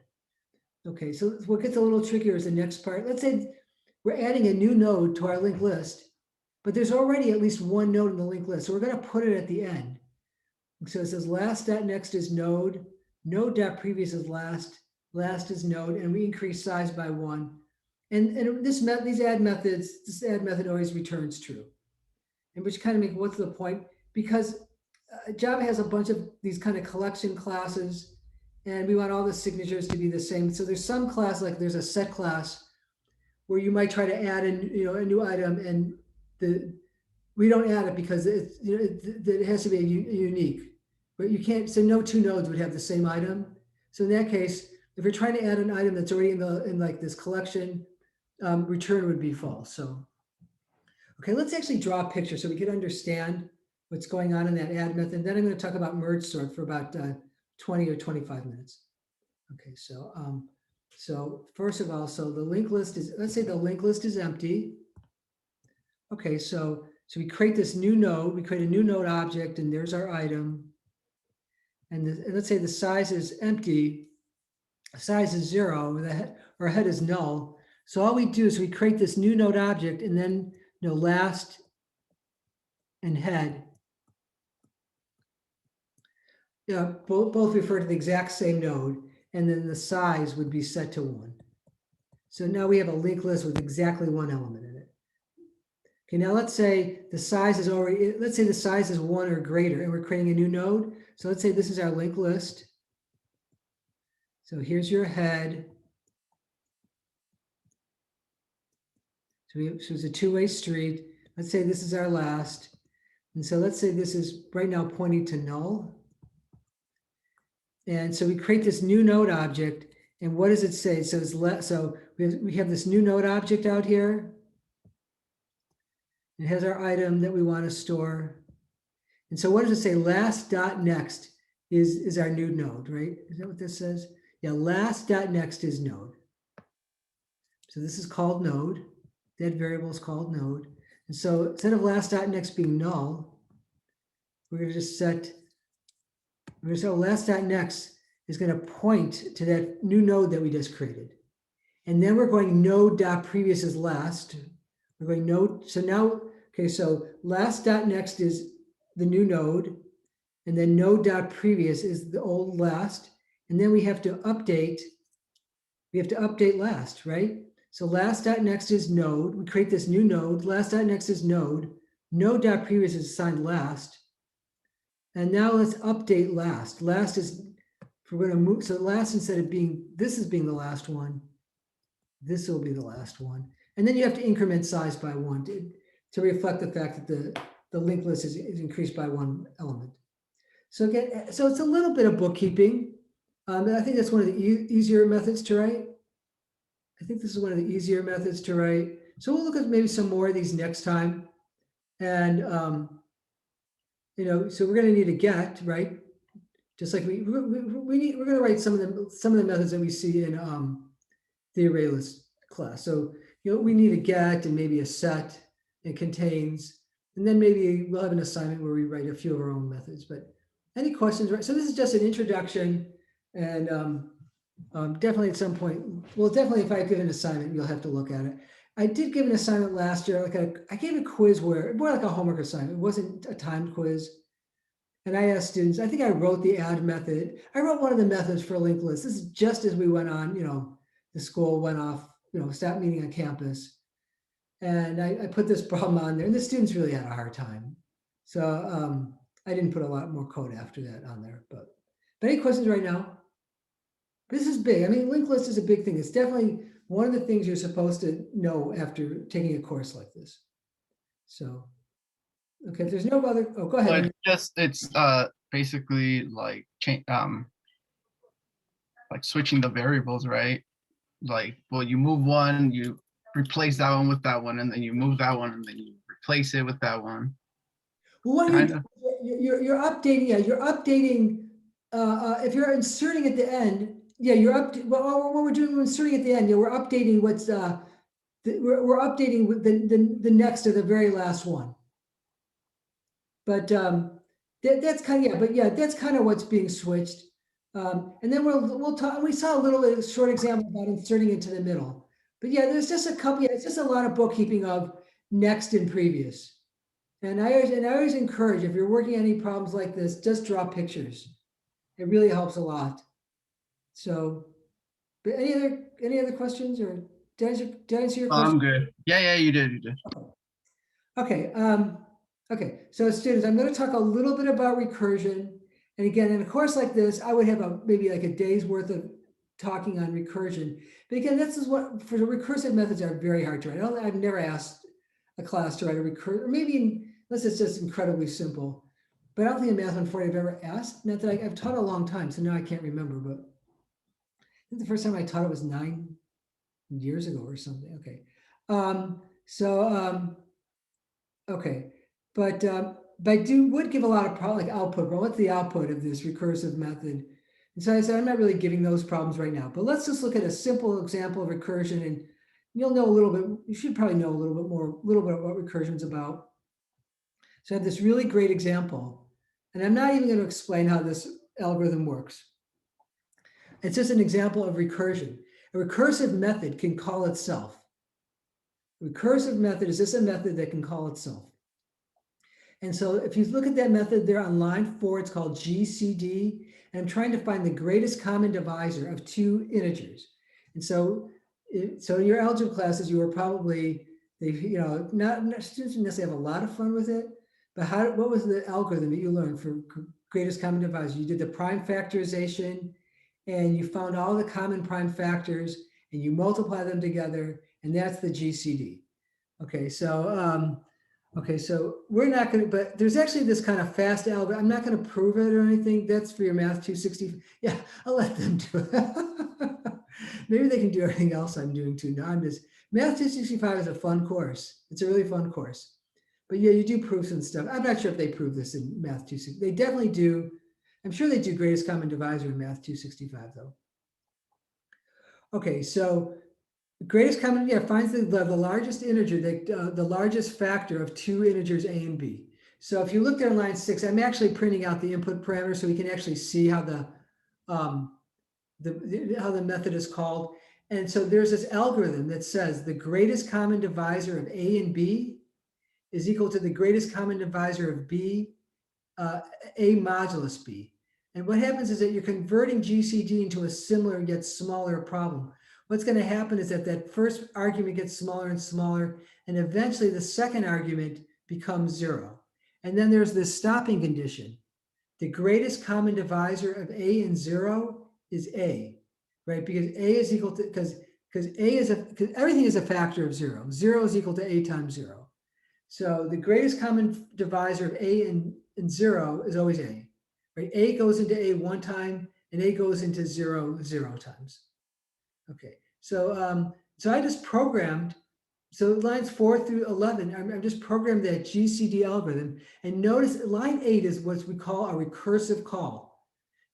Okay, so what gets a little trickier is the next part. Let's say we're adding a new node to our linked list, but there's already at least one node in the linked list. So we're going to put it at the end. So it says last.next is node, node.previous is last, last is node, and we increase size by 1. And this add method always returns true. And which kind of make, what's the point? Because Java has a bunch of these kind of collection classes, and we want all the signatures to be the same. So there's some class, like there's a set class where you might try to add a new item, and we don't add it because it has to be unique. But you can't, so no 2 nodes would have the same item. So in that case, if you're trying to add an item that's already in like this collection, return would be false. So, okay, let's actually draw a picture so we can understand what's going on in that add method. Then I'm going to talk about Mergesort for about 20 or 25 minutes. Okay, so first of all, so the linked list is, let's say the linked list is empty. Okay, so we create this new node, we create a new node object, and there's our item. And let's say the size is empty, size is 0, or head is null. So all we do is we create this new node object, and then last and head, both refer to the exact same node, and then the size would be set to 1. So now we have a linked list with exactly one element in it. Okay, now let's say the size is 1 or greater, and we're creating a new node. So let's say this is our linked list. So here's your head. So it's a two-way street. Let's say this is our last. And so let's say this is right now pointing to null. And so we create this new node object. And what does it say? So we have this new node object out here. It has our item that we want to store. And so what does it say? Last.next is our new node, right? Is that what this says? Yeah, last.next is node. So this is called node. That variable is called node. And so instead of last.next being null, we're going to just set, last.next is going to point to that new node that we just created. And then we're going node.previous is last. We're going node, so now, okay, so last.next is the new node, and then node dot previous is the old last, and then we have to update last, right? So last dot next is node. We create this new node. Last dot next is node. Node dot previous is assigned last. And now let's update last. Last is, if we're going to move, so last, instead of being, this is being the last one, this will be the last one. And then you have to increment size by 1 to reflect the fact that the linked list is increased by 1 element. So again, so it's a little bit of bookkeeping. I think that's one of the easier methods to write. I think this is one of the easier methods to write. So we'll look at maybe some more of these next time. And, you know, so we're going to need a get, right? Just like we're going to write some of the methods that we see in the array list class. So, you know, we need a get and maybe a set and contains, and then maybe we'll have an assignment where we write a few of our own methods. But any questions, right? So this is just an introduction, and definitely at some point, well, definitely if I give an assignment, you'll have to look at it. I did give an assignment last year, I gave a quiz where, more like a homework assignment. It wasn't a timed quiz. And I asked students, I think I wrote the add method. I wrote one of the methods for a linked list. This is just as we went on, you know, the school went off, you know, stopped meeting on campus. And I put this problem on there, and the students really had a hard time. So I didn't put a lot more code after that on there. But any questions right now? This is big. I mean, linked list is a big thing. It's definitely one of the things you're supposed to know after taking a course like this. So, okay, if there's no other, oh, go ahead. But it's basically like switching the variables, right? Like, well, you move one, you replace that one with that one, and then you move that one, and then you replace it with that one. Well, you're updating. Yeah, you're updating. If you're inserting at the end, yeah, what we're doing, we're inserting at the end. Yeah, we're updating what's we're updating with the next to the very last one. But that's kind of, yeah, but yeah, that's kind of what's being switched. And then we'll talk. We saw a little bit of a short example about inserting into the middle. But yeah, there's just a couple. Yeah, it's just a lot of bookkeeping of next and previous. And I always encourage, if you're working on any problems like this, just draw pictures. It really helps a lot. So, but any other questions, or did I answer your question? I'm good. Yeah, you did. Okay. Okay. So students, I'm going to talk a little bit about recursion. And again, in a course like this, I would have maybe like a day's worth of talking on recursion. But again, this is what, for the recursive methods are very hard to write. I've never asked a class to write a recursion, or maybe unless it's just incredibly simple. But I don't think in Math 140 I've ever asked. Not that I've taught a long time, so now I can't remember. But I think the first time I taught it was 9 years ago or something. Okay. Okay. But I would give a lot of like output. Well, what's the output of this recursive method? And so I said, I'm not really giving those problems right now, but let's just look at a simple example of recursion, and you'll know a little bit, you should probably know a little bit what recursion is about. So I have this really great example, and I'm not even going to explain how this algorithm works. It's just an example of recursion. A recursive method can call itself. Recursive method is just a method that can call itself. And so if you look at that method there on line 4, it's called GCD. And I'm trying to find the greatest common divisor of 2 integers. And so in your algebra classes, you were probably, not students didn't necessarily have a lot of fun with it, but what was the algorithm that you learned for greatest common divisor? You did the prime factorization, and you found all the common prime factors, and you multiply them together, and that's the GCD. Okay, so we're not going to, but there's actually this kind of fast algorithm. I'm not going to prove it or anything. That's for your Math 260. Yeah, I'll let them do it. Maybe they can do everything else I'm doing too. No, Math 265 is a fun course. It's a really fun course. But yeah, you do proofs and stuff. I'm not sure if they prove this in Math 260. They definitely do. I'm sure they do greatest common divisor in Math 265 though. Okay, so greatest common, finds the largest integer, the largest factor of 2 integers a and b. So if you look there on line 6, I'm actually printing out the input parameter so we can actually see how how the method is called. And so there's this algorithm that says the greatest common divisor of a and b is equal to the greatest common divisor of b A modulus B. And what happens is that you're converting GCD into a similar yet smaller problem. What's going to happen is that that first argument gets smaller and smaller, and eventually the second argument becomes 0. And then there's this stopping condition. The greatest common divisor of A and 0 is A, right? Because A is equal to, because A is because everything is a factor of 0. 0 is equal to A times 0. So the greatest common divisor of A and 0 is always A, right? A goes into A one time and A goes into 0 times. Okay, so so I just programmed, so lines 4 through 11, I'm just programmed that GCD algorithm, and notice line 8 is what we call a recursive call.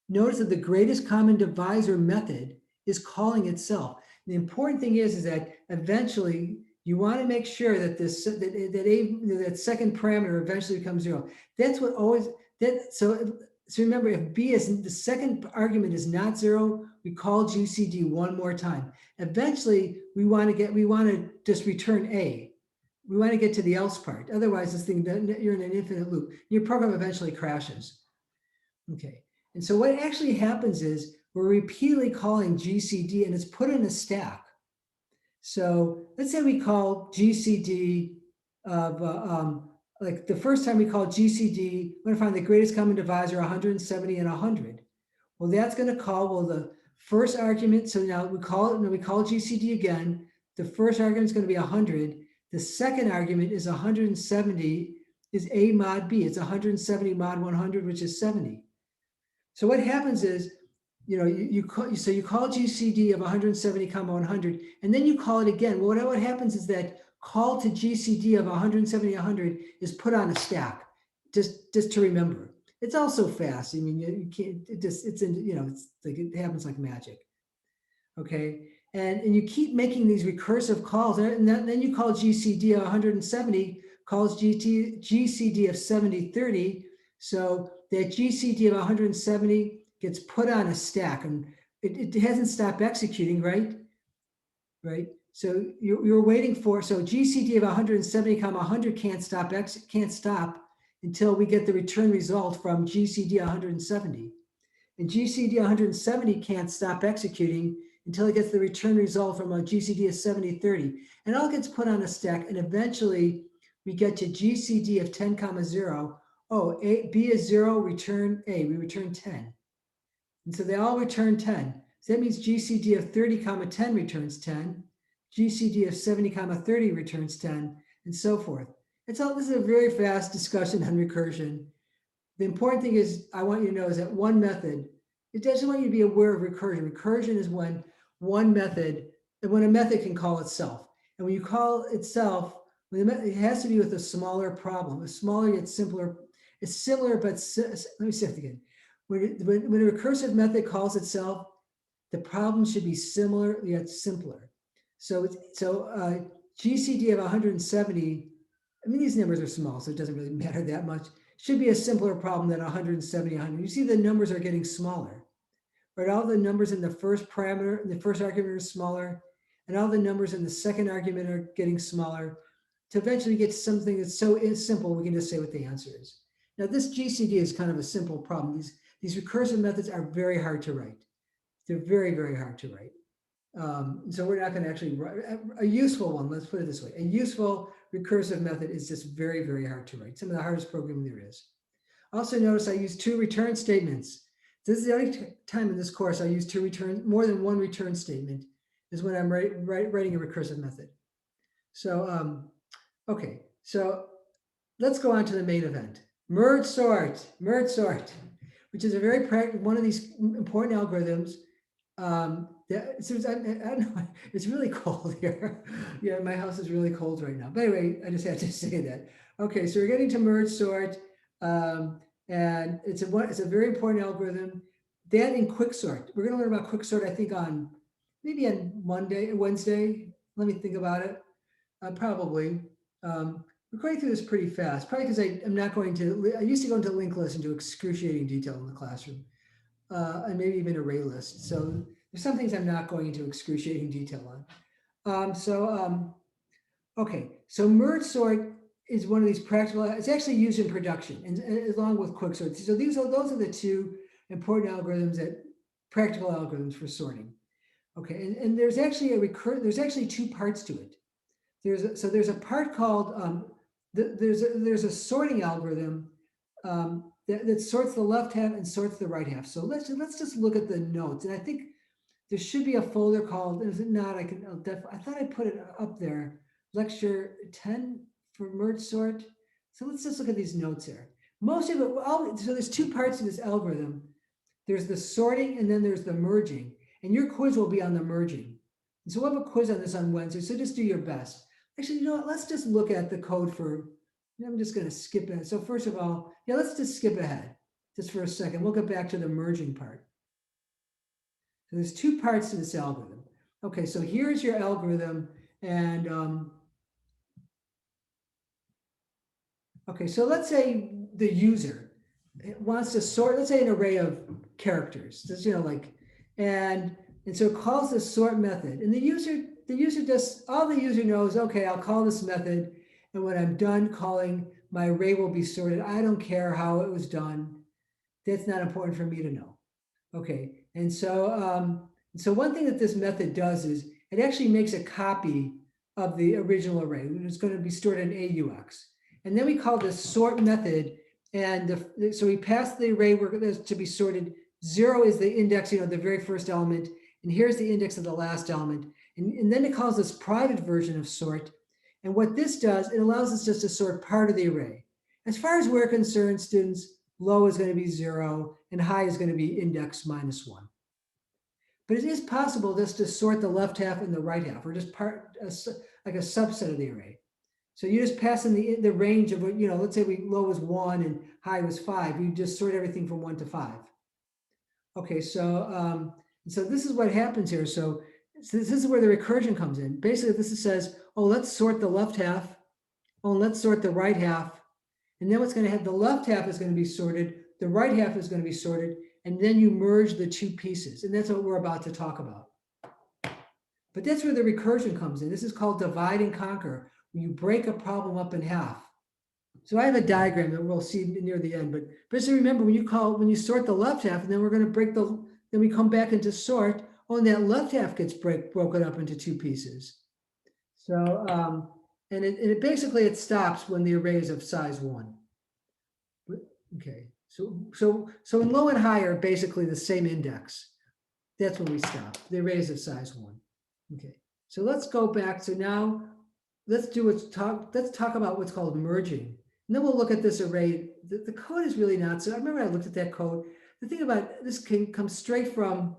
Notice that the greatest common divisor method is calling itself. The important thing is that eventually you want to make sure that that second parameter eventually becomes 0. That's what always, so remember, if B is, the second argument is not 0, we call GCD one more time. Eventually, we want to just return A. We want to get to the else part. Otherwise, this thing, you're in an infinite loop. Your program eventually crashes. Okay, and so what actually happens is we're repeatedly calling GCD, and it's put in a stack. So let's say we call GCD of, like the first time we call GCD, we're going to find the greatest common divisor 170 and 100. Well, that's going to call, well, the first argument, so now we call GCD again. The first argument is going to be 100. The second argument is 170 is A mod B. It's 170 mod 100, which is 70. So what happens is, you call GCD of 170 comma 100, and then you call it again. Well, what happens is that call to GCD of 170 100 is put on a stack, just to remember. It's also fast. I mean, you can't. It's like it happens like magic. Okay, and you keep making these recursive calls, and then you call GCD of 170 calls GCD of 7030. So that GCD of 170 gets put on a stack, and it hasn't stopped executing, right? Right. So you're waiting for, so GCD of 170 comma 100 can't stop until we get the return result from GCD 170. And GCD 170 can't stop executing until it gets the return result from a GCD of 7030. And all gets put on a stack, and eventually we get to GCD of 10 comma 0. Oh, B is 0, return A, we return 10. And so they all return 10. So that means GCD of 30 comma 10 returns 10. GCD of 70 comma 30 returns 10, and so forth. This is a very fast discussion on recursion. The important thing is, I want you to know is that one method, it doesn't want you to be aware of recursion. Recursion is when one method, and when a method can call itself. And when you call itself, it has to be with a smaller problem, a smaller yet simpler. It's similar, but let me say it again. When a recursive method calls itself, the problem should be similar yet simpler. So GCD of 170, I mean, these numbers are small, so it doesn't really matter that much. Should be a simpler problem than 170, 100. You see the numbers are getting smaller, right? All the numbers in the first parameter, in the first argument are smaller, and all the numbers in the second argument are getting smaller, to eventually get to something that's so simple we can just say what the answer is. Now, this GCD is kind of a simple problem. These recursive methods are very hard to write. They're very, very hard to write. So we're not going to actually write a useful one. Let's put it this way. A useful recursive method is just very, very hard to write. Some of the hardest programming there is. Also notice I use 2 return statements. This is the only time in this course I use more than one return statement is when I'm writing a recursive method. So, okay, so let's go on to the main event. Merge sort, which is a very one of these important algorithms. I don't know, it's really cold here. Yeah, my house is really cold right now. But anyway, I just had to say that. Okay, so we're getting to merge sort, and it's a very important algorithm. Then in quicksort, we're going to learn about quicksort, I think maybe on Wednesday. Let me think about it. Probably. We're going through this pretty fast, probably because I used to go into linked list into excruciating detail in the classroom. And maybe even array list. So there's some things I'm not going into excruciating detail on. Okay, so merge sort, is one of these practical, it's actually used in production and along with quicksort. So those are the two important algorithms practical algorithms for sorting. Okay, and there's actually there's actually two parts to it. There's a part called, there's a sorting algorithm that sorts the left half and sorts the right half. So let's just look at the notes. And I think there should be a folder called, is it not? I thought I put it up there. Lecture 10 for Mergesort. So let's just look at these notes here. Most of it, so there's two parts to this algorithm. There's the sorting and then there's the merging. And your quiz will be on the merging. And so we'll have a quiz on this on Wednesday. So just do your best. Actually, you know what? Let's just look at the code for, I'm just going to skip it. So first of all, yeah, let's just skip ahead just for a second. We'll get back to the merging part. So there's two parts to this algorithm. Okay, so here's your algorithm. And okay, so let's say the user wants to sort, let's say an array of characters, just, and so it calls the sort method. And the user just, all the user knows, okay, I'll call this method. And when I'm done calling, my array will be sorted. I don't care how it was done. That's not important for me to know. Okay, and so one thing that this method does is it actually makes a copy of the original array. It's going to be stored in AUX. And then we call this sort method. And so we pass the array to be sorted. 0 is the index, the very first element. And here's the index of the last element. And then it calls this private version of sort. And what this does, it allows us just to sort part of the array. As far as we're concerned, students, low is going to be 0 and high is going to be index -1. But it is possible just to sort the left half and the right half, or just like a subset of the array. So you just pass in the range of what, let's say low was 1 and high was 5. You just sort everything from 1 to 5. Okay, so this is what happens here. So this is where the recursion comes in. Basically, this says, oh, let's sort the left half. Oh, let's sort the right half. And then what's going to happen, the left half is going to be sorted. The right half is going to be sorted. And then you merge the two pieces. And that's what we're about to talk about. But that's where the recursion comes in. This is called divide and conquer. When you break a problem up in half. So I have a diagram that we'll see near the end, but just remember when you sort the left half, and then we're going to then we come back into sort, oh, and that left half gets broken up into two pieces. So, and it basically, it stops when the array is of size 1. Okay, so in low and high are basically the same index. That's when we stop. The array is of size 1. Okay, so let's go back. So now, let's talk about what's called merging. And then we'll look at this array. The code is really not so. I remember I looked at that code. The thing about this can come straight from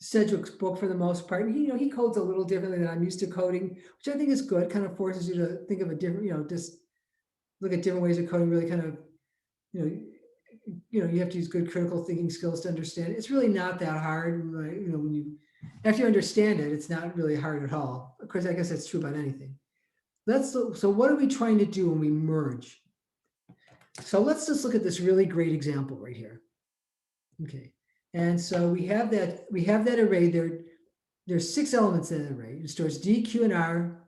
Sedgwick's book for the most part. He codes a little differently than I'm used to coding, which I think is good. Kind of forces you to think of a different, just look at different ways of coding. Really kind of, you have to use good critical thinking skills to understand. It's really not that hard. After you understand it, it's not really hard at all. Of course, I guess that's true about anything. So what are we trying to do when we merge? So let's just look at this really great example right here. Okay, and so we have that array there. There's 6 elements in the array. It stores D, Q, and R,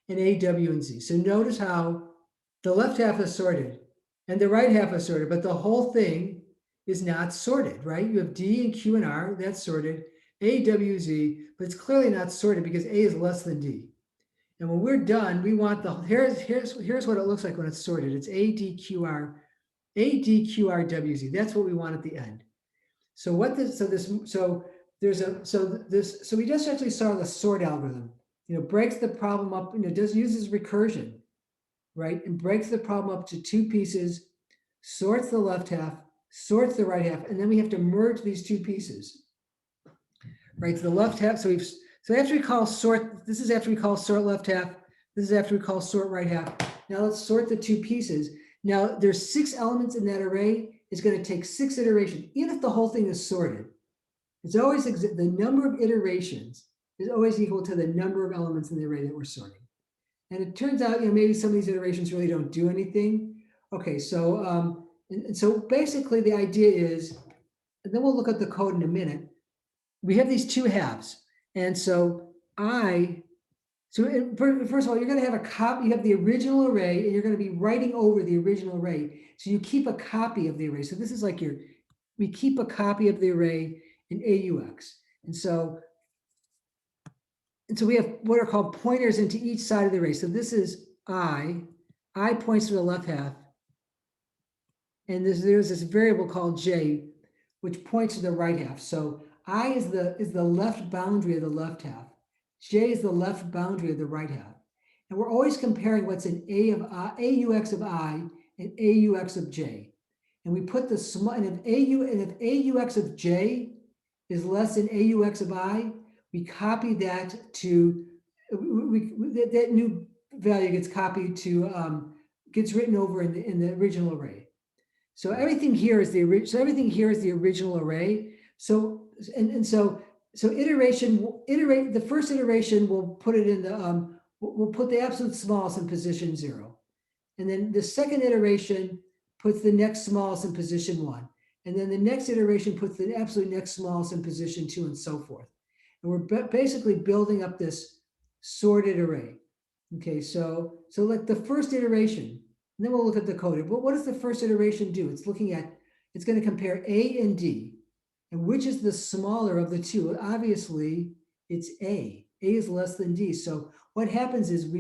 and A, W, and Z. So notice how the left half is sorted and the right half is sorted, but the whole thing is not sorted, right? You have D and Q and R, that's sorted, A, W, Z, but it's clearly not sorted because A is less than D. And when we're done, we want here's what it looks like when it's sorted. It's A, D, Q, R, W, Z. That's what we want at the end. So we just actually saw the sort algorithm, breaks the problem up, uses recursion, right? And breaks the problem up to two pieces, sorts the left half, sorts the right half, and then we have to merge these two pieces, right? So the left half, so after we call sort, this is after we call sort left half, this is after we call sort right half. Now let's sort the two pieces. Now there's 6 elements in that array. It's going to take 6 iterations. Even if the whole thing is sorted, it's always the number of iterations is always equal to the number of elements in the array that we're sorting. And it turns out, maybe some of these iterations really don't do anything. Okay, so and so basically the idea is, and then we'll look at the code in a minute. We have these two halves, and so I So first of all, you're going to have a copy, you have the original array, and you're going to be writing over the original array. So you keep a copy of the array. So this is like we keep a copy of the array in AUX. And so we have what are called pointers into each side of the array. So this is I points to the left half. And there's this variable called J, which points to the right half. So I is the left boundary of the left half. J is the left boundary of the right half. And we're always comparing what's in AUX of I and AUX of J. And we put the small, and if AUX of J is less than AUX of I, we copy that to, that new value gets copied to, gets written over in the original array. So everything here is the original array. So iterate the first iteration will put it in the we'll put the absolute smallest in position 0, and then the second iteration puts the next smallest in position 1, and then the next iteration puts the absolute next smallest in position 2, and so forth. And we're basically building up this sorted array. Okay, so like the first iteration. And then we'll look at the code. But what does the first iteration do? It's going to compare A and D. And which is the smaller of the two? Obviously, it's A. A is less than D. So what happens is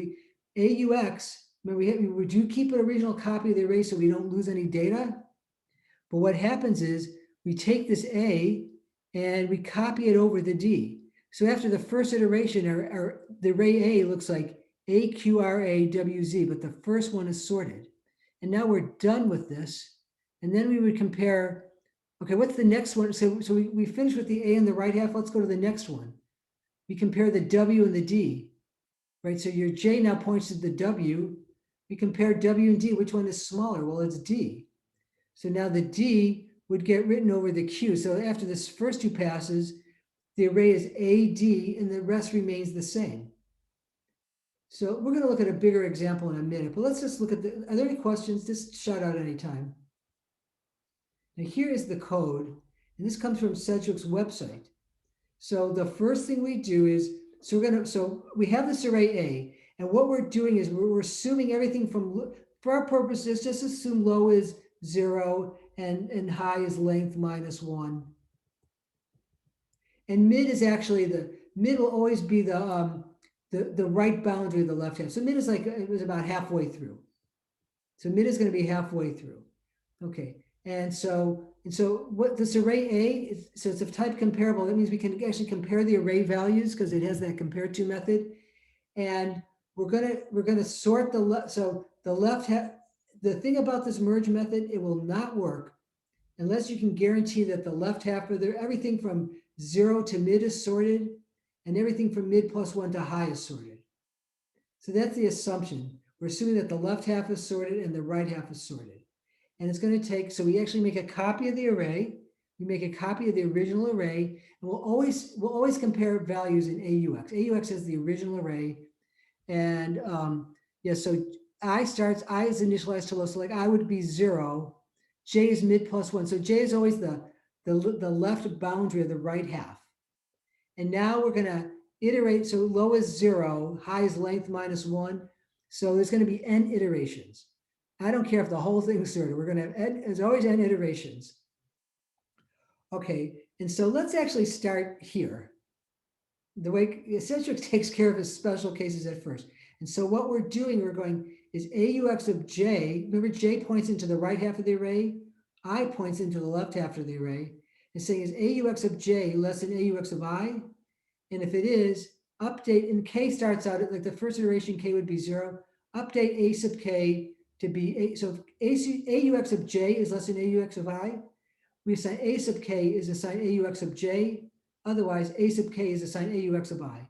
AUX, remember we do keep an original copy of the array so we don't lose any data. But what happens is we take this A and we copy it over the D. So after the first iteration, the array A looks like AQRAWZ, but the first one is sorted. And now we're done with this. And then we would compare, okay, what's the next one? So we finished with the A in the right half. Let's go to the next one. We compare the W and the D, right? So your J now points to the W. We compare W and D. Which one is smaller? Well, it's D. So now the D would get written over the Q. So after this first two passes, the array is AD and the rest remains the same. So we're going to look at a bigger example in a minute, but let's just look at are there any questions? Just shout out anytime. Now here is the code, and this comes from Sedgwick's website. So the first thing we do is, so we have this array A, and what we're doing is we're assuming everything from, for our purposes, just assume low is 0 and high is length minus 1. And mid is actually mid will always be the right boundary of the left half. So mid is like, it was about halfway through. So mid is going to be halfway through. Okay. And so what this array A is, so it's of type comparable. That means we can actually compare the array values because it has that compare to method. And we're gonna sort the left. So the left half, the thing about this merge method, it will not work unless you can guarantee that the left half of everything from 0 to mid is sorted, and everything from mid plus 1 to high is sorted. So that's the assumption. We're assuming that the left half is sorted and the right half is sorted. And it's going to take, so we actually make a copy of the array, we make a copy of the original array, and we'll always compare values in AUX. AUX is the original array. And yeah, so I is initialized to low, so like I would be 0, J is mid plus 1. So J is always the left boundary of the right half. And now we're going to iterate. So low is 0, high is length minus 1. So there's going to be n iterations. I don't care if the whole thing is sorted. We're going to have n, there's always n iterations. Okay, and so let's actually start here. The way Sedgwick takes care of his special cases at first. And so what we're doing, we're going is AUX of J. Remember, J points into the right half of the array. I points into the left half of the array. And saying is AUX of J less than AUX of I? And if it is, update, and K starts out at like the first iteration, K would be 0. Update A sub K to be 8. So if AUX of J is less than AUX of I, we assign A sub K is assigned AUX of J. Otherwise, A sub K is assigned AUX of I.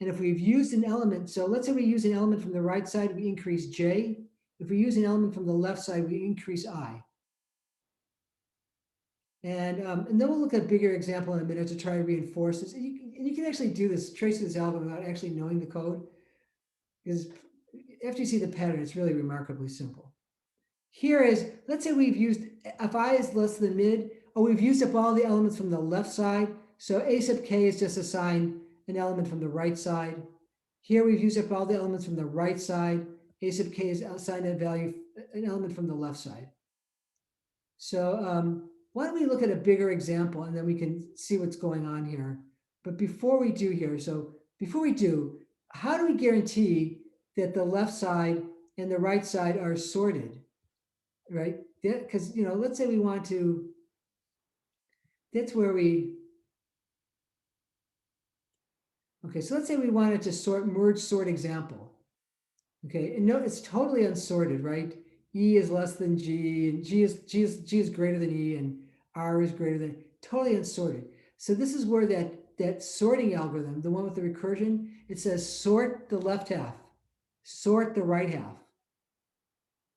And if we've used an element, so let's say we use an element from the right side, we increase J. If we use an element from the left side, we increase I. And then we'll look at a bigger example in a minute to try to reinforce this. And you can actually do this, trace this algorithm without actually knowing the code. Because after you see the pattern, it's really remarkably simple. Here is, let's say we've used, if I is less than mid, or we've used up all the elements from the left side. So A sub K is just assigned an element from the right side. Here we've used up all the elements from the right side. A sub k is assigned that value, an element from the left side. So why don't we look at a bigger example and then we can see what's going on here. But before we do here, how do we guarantee that the left side and the right side are sorted, right? Because, let's say we want to, that's where we, okay, so let's say we wanted to merge sort example. Okay, and no, it's totally unsorted, right? E is less than G, and G is greater than E, and R is greater than, totally unsorted. So this is where that sorting algorithm, the one with the recursion, it says sort the left half, sort the right half,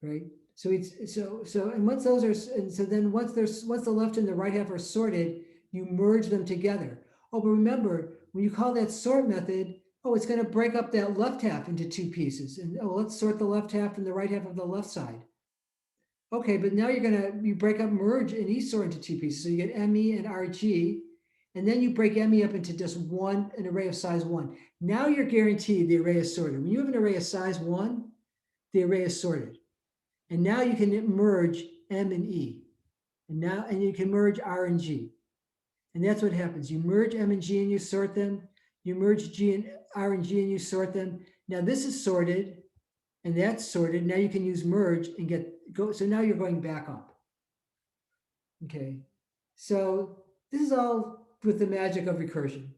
right? So and once those are, and so then once the left and the right half are sorted, you merge them together. Oh, but remember, when you call that sort method, oh, it's going to break up that left half into two pieces. And oh, let's sort the left half and the right half of the left side. Okay, but now you break up merge and E-sort into two pieces. So you get ME and RG, and then you break ME up into just an array of size 1. Now you're guaranteed the array is sorted. When you have an array of size 1, the array is sorted. And now you can merge M and E. And you can merge R and G. And that's what happens. You merge M and G and you sort them. You merge G and R and G and you sort them. Now this is sorted and that's sorted. Now you can use merge and go. So now you're going back up. Okay. So this is all with the magic of recursion.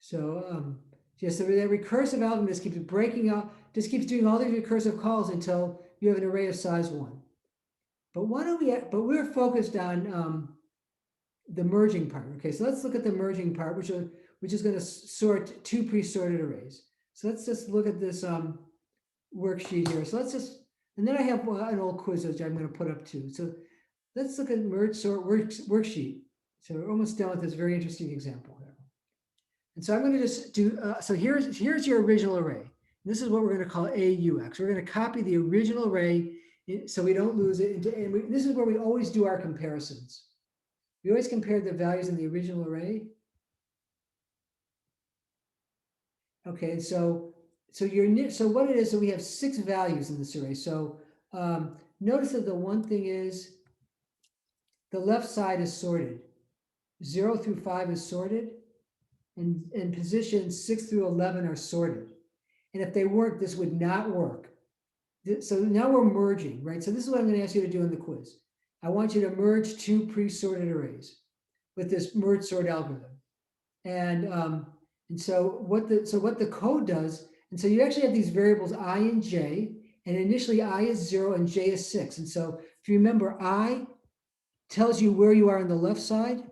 So so that recursive algorithm just keeps breaking out, just keeps doing all these recursive calls until you have an array of size 1. But we're focused on the merging part. Okay, so let's look at the merging part, which is going to sort two pre-sorted arrays. So let's just look at this worksheet here. So and then I have an old quiz which I'm going to put up too. So let's look at merge sort worksheet. So we're almost done with this very interesting example here. And so I'm going to just do, so here's your original array. This is what we're going to call AUX. We're going to copy the original array so we don't lose it. This is where we always do our comparisons. We always compare the values in the original array. Okay, so what it is, so we have 6 values in this array. So notice that the one thing is the left side is sorted. 0 through 5 is sorted, and positions 6 through 11 are sorted. And if they weren't, this would not work. So now we're merging, right? So this is what I'm going to ask you to do in the quiz. I want you to merge 2 pre-sorted arrays with this merge sort algorithm. And so what the code does, and so you actually have these variables I and J, and initially I is 0 and J is 6. And so if you remember, I tells you where you are on the left side,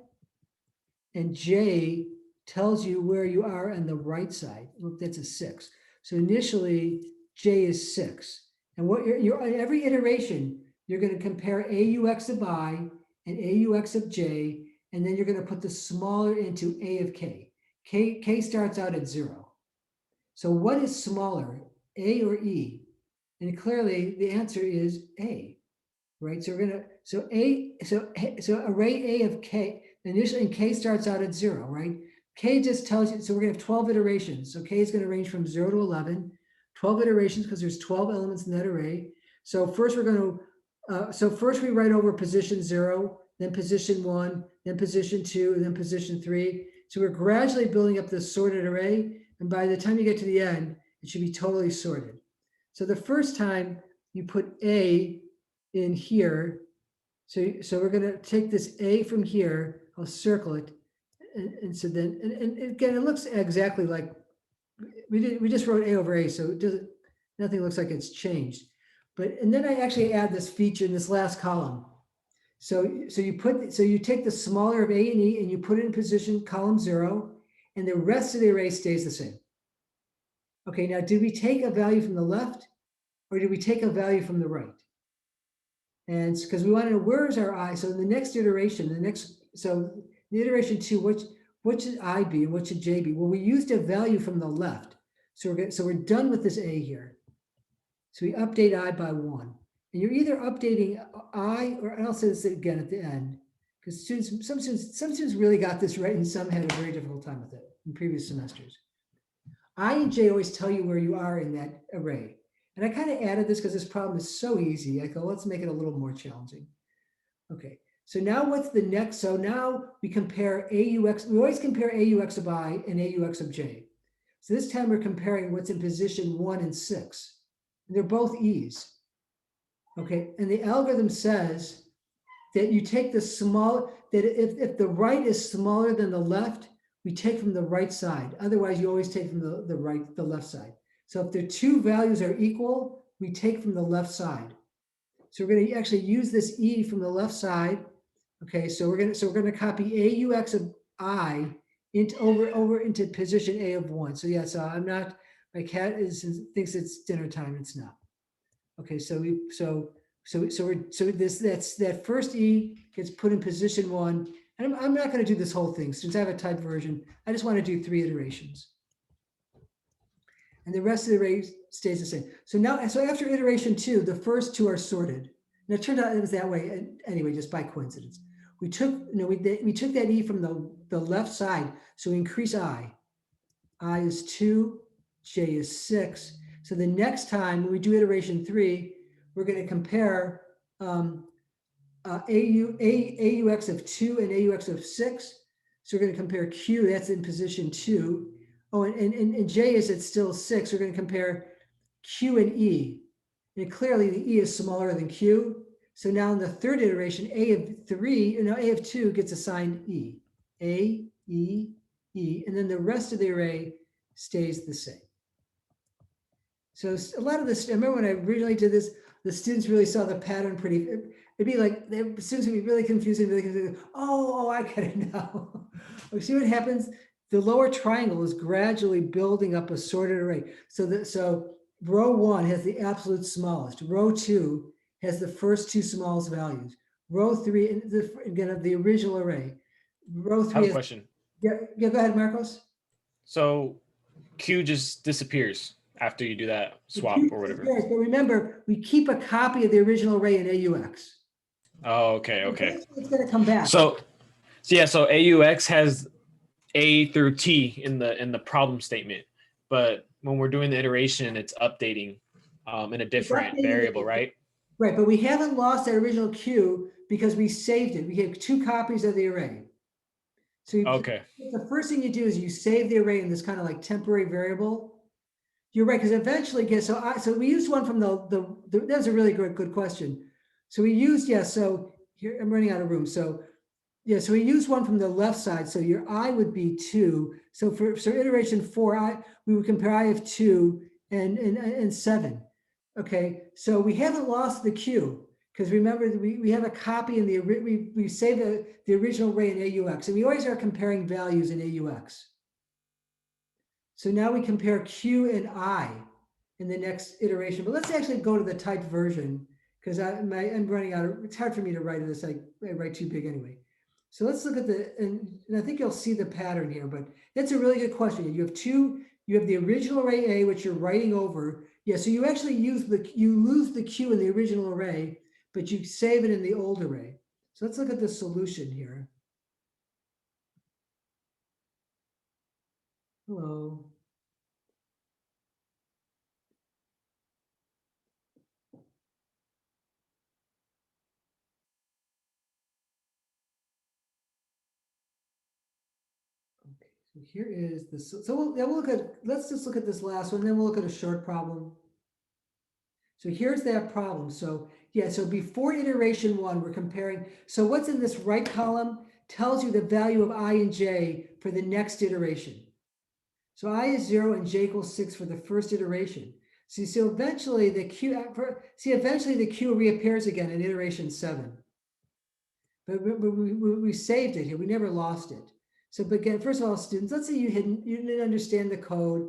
and J tells you where you are on the right side. Look, that's a 6. So initially J is 6. And what you're on every iteration, you're going to compare AUX of I and AUX of J, and then you're going to put the smaller into A of K. K starts out at 0. So what is smaller, A or E? And clearly the answer is A, right? So we're going to, so array A of K, initially, and K starts out at 0, right? K just tells you, so we're going to have 12 iterations. So K is going to range from 0 to 11, 12 iterations because there's 12 elements in that array. So first we're going to, first we write over position 0, then position 1, then position 2, and then position 3. So we're gradually building up this sorted array. And by the time you get to the end, it should be totally sorted. So the first time you put A in here, so we're going to take this A from here, I'll circle it. And so then, and again, it looks exactly like we just wrote A over A, so it doesn't, nothing looks like it's changed. And then I actually add this feature in this last column. So you take the smaller of A and E and you put it in position column 0, and the rest of the array stays the same. Okay, now did we take a value from the left or did we take a value from the right? And because we want to know where is our I. So in the next iteration, so the iteration 2, what should I be and what should J be? Well, we used a value from the left. So we're done with this A here. So we update I by 1. And you're either updating I, or and I'll say this again at the end, because some students really got this right and some had a very difficult time with it. in previous semesters. I and J always tell you where you are in that array. And I kind of added this because this problem is so easy. I go, let's make it a little more challenging. Okay, so now what's the next? So now we compare AUX, we always compare AUX of I and AUX of J. So this time we're comparing what's in position 1 and 6. And they're both E's. Okay, and the algorithm says that you take the small, that if the right is smaller than the left, we take from the right side. Otherwise, you always take from the left side. So if the two values are equal, we take from the left side. So we're going to actually use this E from the left side. Okay, so we're going to copy AUX of I into over into position A of 1. So yeah, so I'm not, my cat thinks it's dinner time. It's not. Okay, so that first E gets put in position 1. And I'm not going to do this whole thing since I have a typed version. I just want to do 3 iterations. And the rest of the array stays the same. So after iteration 2, the first 2 are sorted. And it turned out it was that way anyway, just by coincidence. We took that E from the left side, so we increase I. I is 2, J is 6. So the next time when we do iteration 3, we're going to compare AUX of 2 and AUX of 6. So we're going to compare Q, that's in position 2. Oh, and J is it's still 6. We're going to compare Q and E. And clearly the E is smaller than Q. So now in the third iteration, A of 2 gets assigned E. A, E, E. And then the rest of the array stays the same. So a lot of this, I remember when I originally did this, the students really saw the pattern pretty, it'd be like, the students would be really confusing. Oh, I get it now. See what happens? The lower triangle is gradually building up a sorted array. So row 1 has the absolute smallest. Row 2 has the first 2 smallest values. Row 3, again, of the original array. Row 3 I have a question. Yeah, go ahead, Marcos. So Q just disappears after you do that swap or whatever. Yes, but remember, we keep a copy of the original array in AUX. Oh, okay. It's going to come back. So AUX has A through T in the problem statement, but when we're doing the iteration, it's updating in a different variable, right? Right, but we haven't lost that original Q because we saved it. We have 2 copies of the array. So the first thing you do is you save the array in this kind of like temporary variable. You're right, because eventually, so we used one from that was a really good question. So we used, so here, I'm running out of room. So so we used one from the left side. So your I would be 2. So for iteration 4, we would compare I of 2 and 7. Okay, so we haven't lost the Q because remember we have a copy in the we save the original array in AUX, and we always are comparing values in AUX. So now we compare Q and I in the next iteration. But let's actually go to the typed version because I'm running out of, it's hard for me to write this. I write too big anyway. So let's look at and I think you'll see the pattern here, but that's a really good question. You have the original array A, which you're writing over. Yeah, so you actually lose the Q in the original array, but you save it in the old array. So let's look at the solution here. Hello. Okay, so here is this. So we'll look at, let's just look at this last one, then we'll look at a short problem. So here's that problem. So yeah, so before iteration 1, we're comparing. So what's in this right column tells you the value of I and J for the next iteration. So I is 0 and J equals 6 for the first iteration. So eventually the Q reappears again in iteration 7. But we saved it here. We never lost it. So, but again, first of all, students, let's say you didn't understand the code.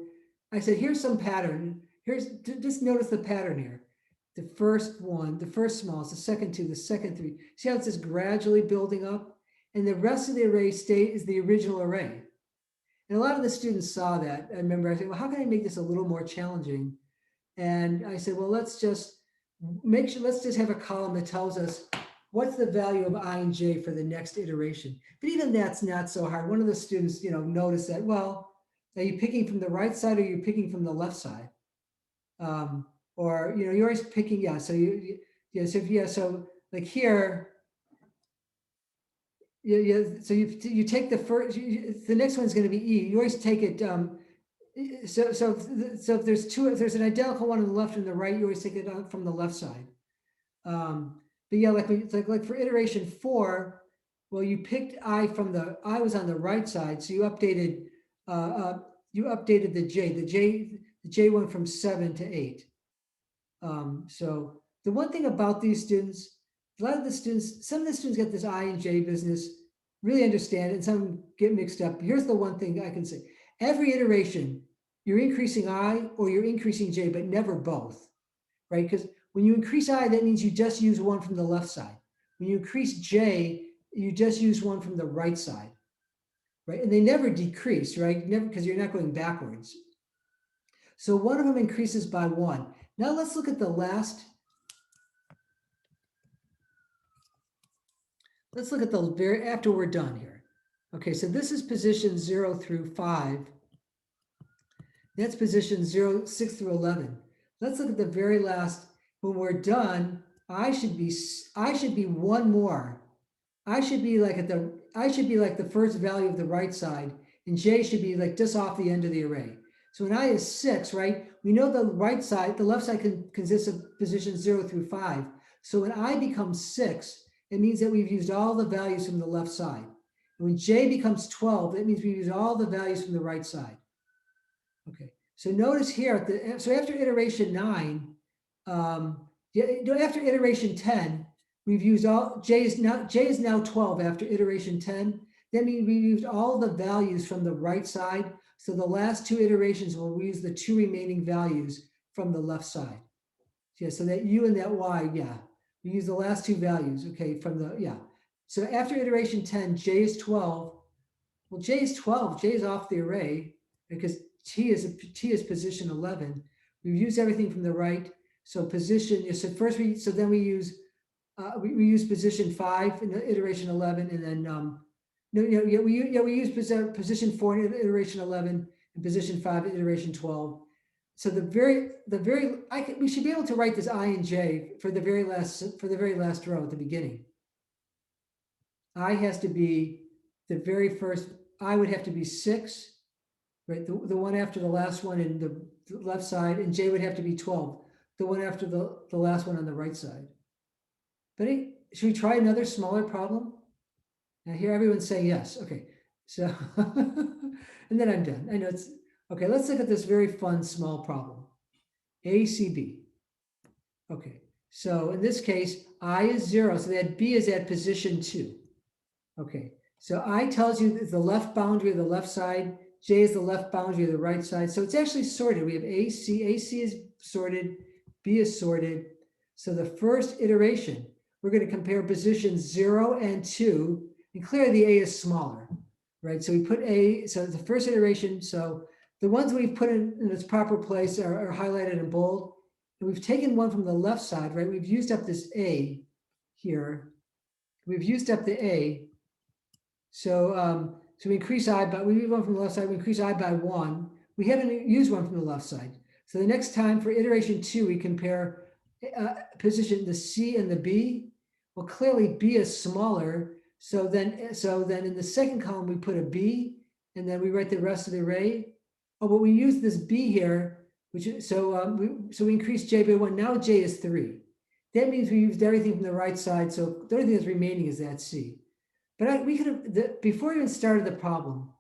I said, here's some pattern. Just notice the pattern here. The first one, the first smallest, the second 2, the second 3. See how it's just gradually building up? And the rest of the array is the original array. And a lot of the students saw that. I remember I said, well, how can I make this a little more challenging? And I said, well, let's just have a column that tells us what's the value of I and j for the next iteration? But even that's not so hard. One of the students, noticed that, well, are you picking from the right side or are you picking from the left side? Or, you're always picking, yeah, so so like here, so you take the first, the next one's going to be E. You always take it, so if there's an identical one on the left and the right, you always take it out from the left side. But yeah, like for iteration 4, well, you picked I was on the right side, so you updated the J. The J went from 7 to 8. So the one thing about these students, some of the students get this I and J business, really understand it, and some get mixed up. Here's the one thing I can say. Every iteration, you're increasing I or you're increasing J, but never both, right? Because when you increase I, that means you just use one from the left side. When you increase J, you just use one from the right side, right? And they never decrease, right? Never, because you're not going backwards. So one of them increases by 1. Now let's look at the last. Let's look at the after we're done here. Okay, so this is position 0 through 5. That's position 6 through 11. Let's look at the very last. When we're done, I should be one more. I should be like the first value of the right side, and J should be like just off the end of the array. So when I is 6, right? We know the left side consists of positions 0 through 5. So when I becomes 6, it means that we've used all the values from the left side. And when J becomes 12, that means we use all the values from the right side. Okay, so notice here, so after iteration 9, after iteration 10, we've used all, J is now 12 after iteration 10. That means we used all the values from the right side. So the last 2 iterations will use the 2 remaining values from the left side. Yeah, so that U and that Y, yeah. We use the last 2 values, okay, from the, yeah. So after iteration 10, J is 12. Well, J is 12, J is off the array because T is position 11. We've used everything from the right. So position, then we use position 5 in the iteration 11, and then we use position 4 in iteration 11 and position 5 in iteration 12. So we should be able to write this I and J for the very last row at the beginning. I has to be the very first. I would have to be 6, right? The one after the last one in the left side, and J would have to be 12, the one after the last one on the right side. But should we try another smaller problem? Now here everyone's saying yes. Okay, so and then I'm done. I know it's okay. Let's look at this very fun small problem. ACB. Okay, so in this case, I is 0, so that B is at position 2. Okay, so I tells you the left boundary of the left side, J is the left boundary of the right side. So it's actually sorted. We have AC is sorted, B is sorted. So the first iteration, we're going to compare positions 0 and 2, and clearly the A is smaller, right? So we put A, so the first iteration, so the ones we've put in its proper place are highlighted in bold. And we've taken one from the left side, right? We've used up this A here. We've used up the A. So we increase I, but we use one from the left side, we increase I by 1. We haven't used one from the left side. So the next time for iteration 2, we compare position the C and the B. Well, clearly B is smaller. So then in the second column, we put a B, and then we write the rest of the array. Oh, but we use this B here, which is, so we increase J by 1. Now J is 3. That means we used everything from the right side. So the only thing that's remaining is that C. But we could have, before we even started the problem,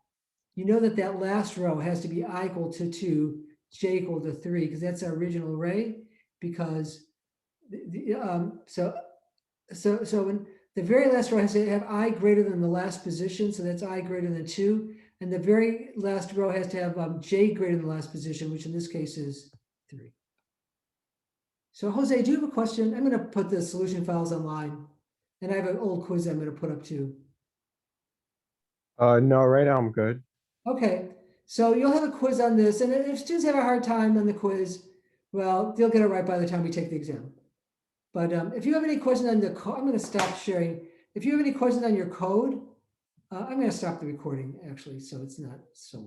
you know that last row has to be I equal to 2, J equal to 3, because that's our original array. Because so when the very last row has to have I greater than the last position, so that's I greater than 2, and the very last row has to have J greater than the last position, which in this case is 3. So Jose, do you have a question? I'm going to put the solution files online, and I have an old quiz I'm going to put up too. No, right now I'm good. Okay, so you'll have a quiz on this, and if students have a hard time on the quiz, well, they'll get it right by the time we take the exam. But if you have any questions on the code, I'm going to stop sharing. If you have any questions on your code, I'm going to stop the recording actually, so it's not so.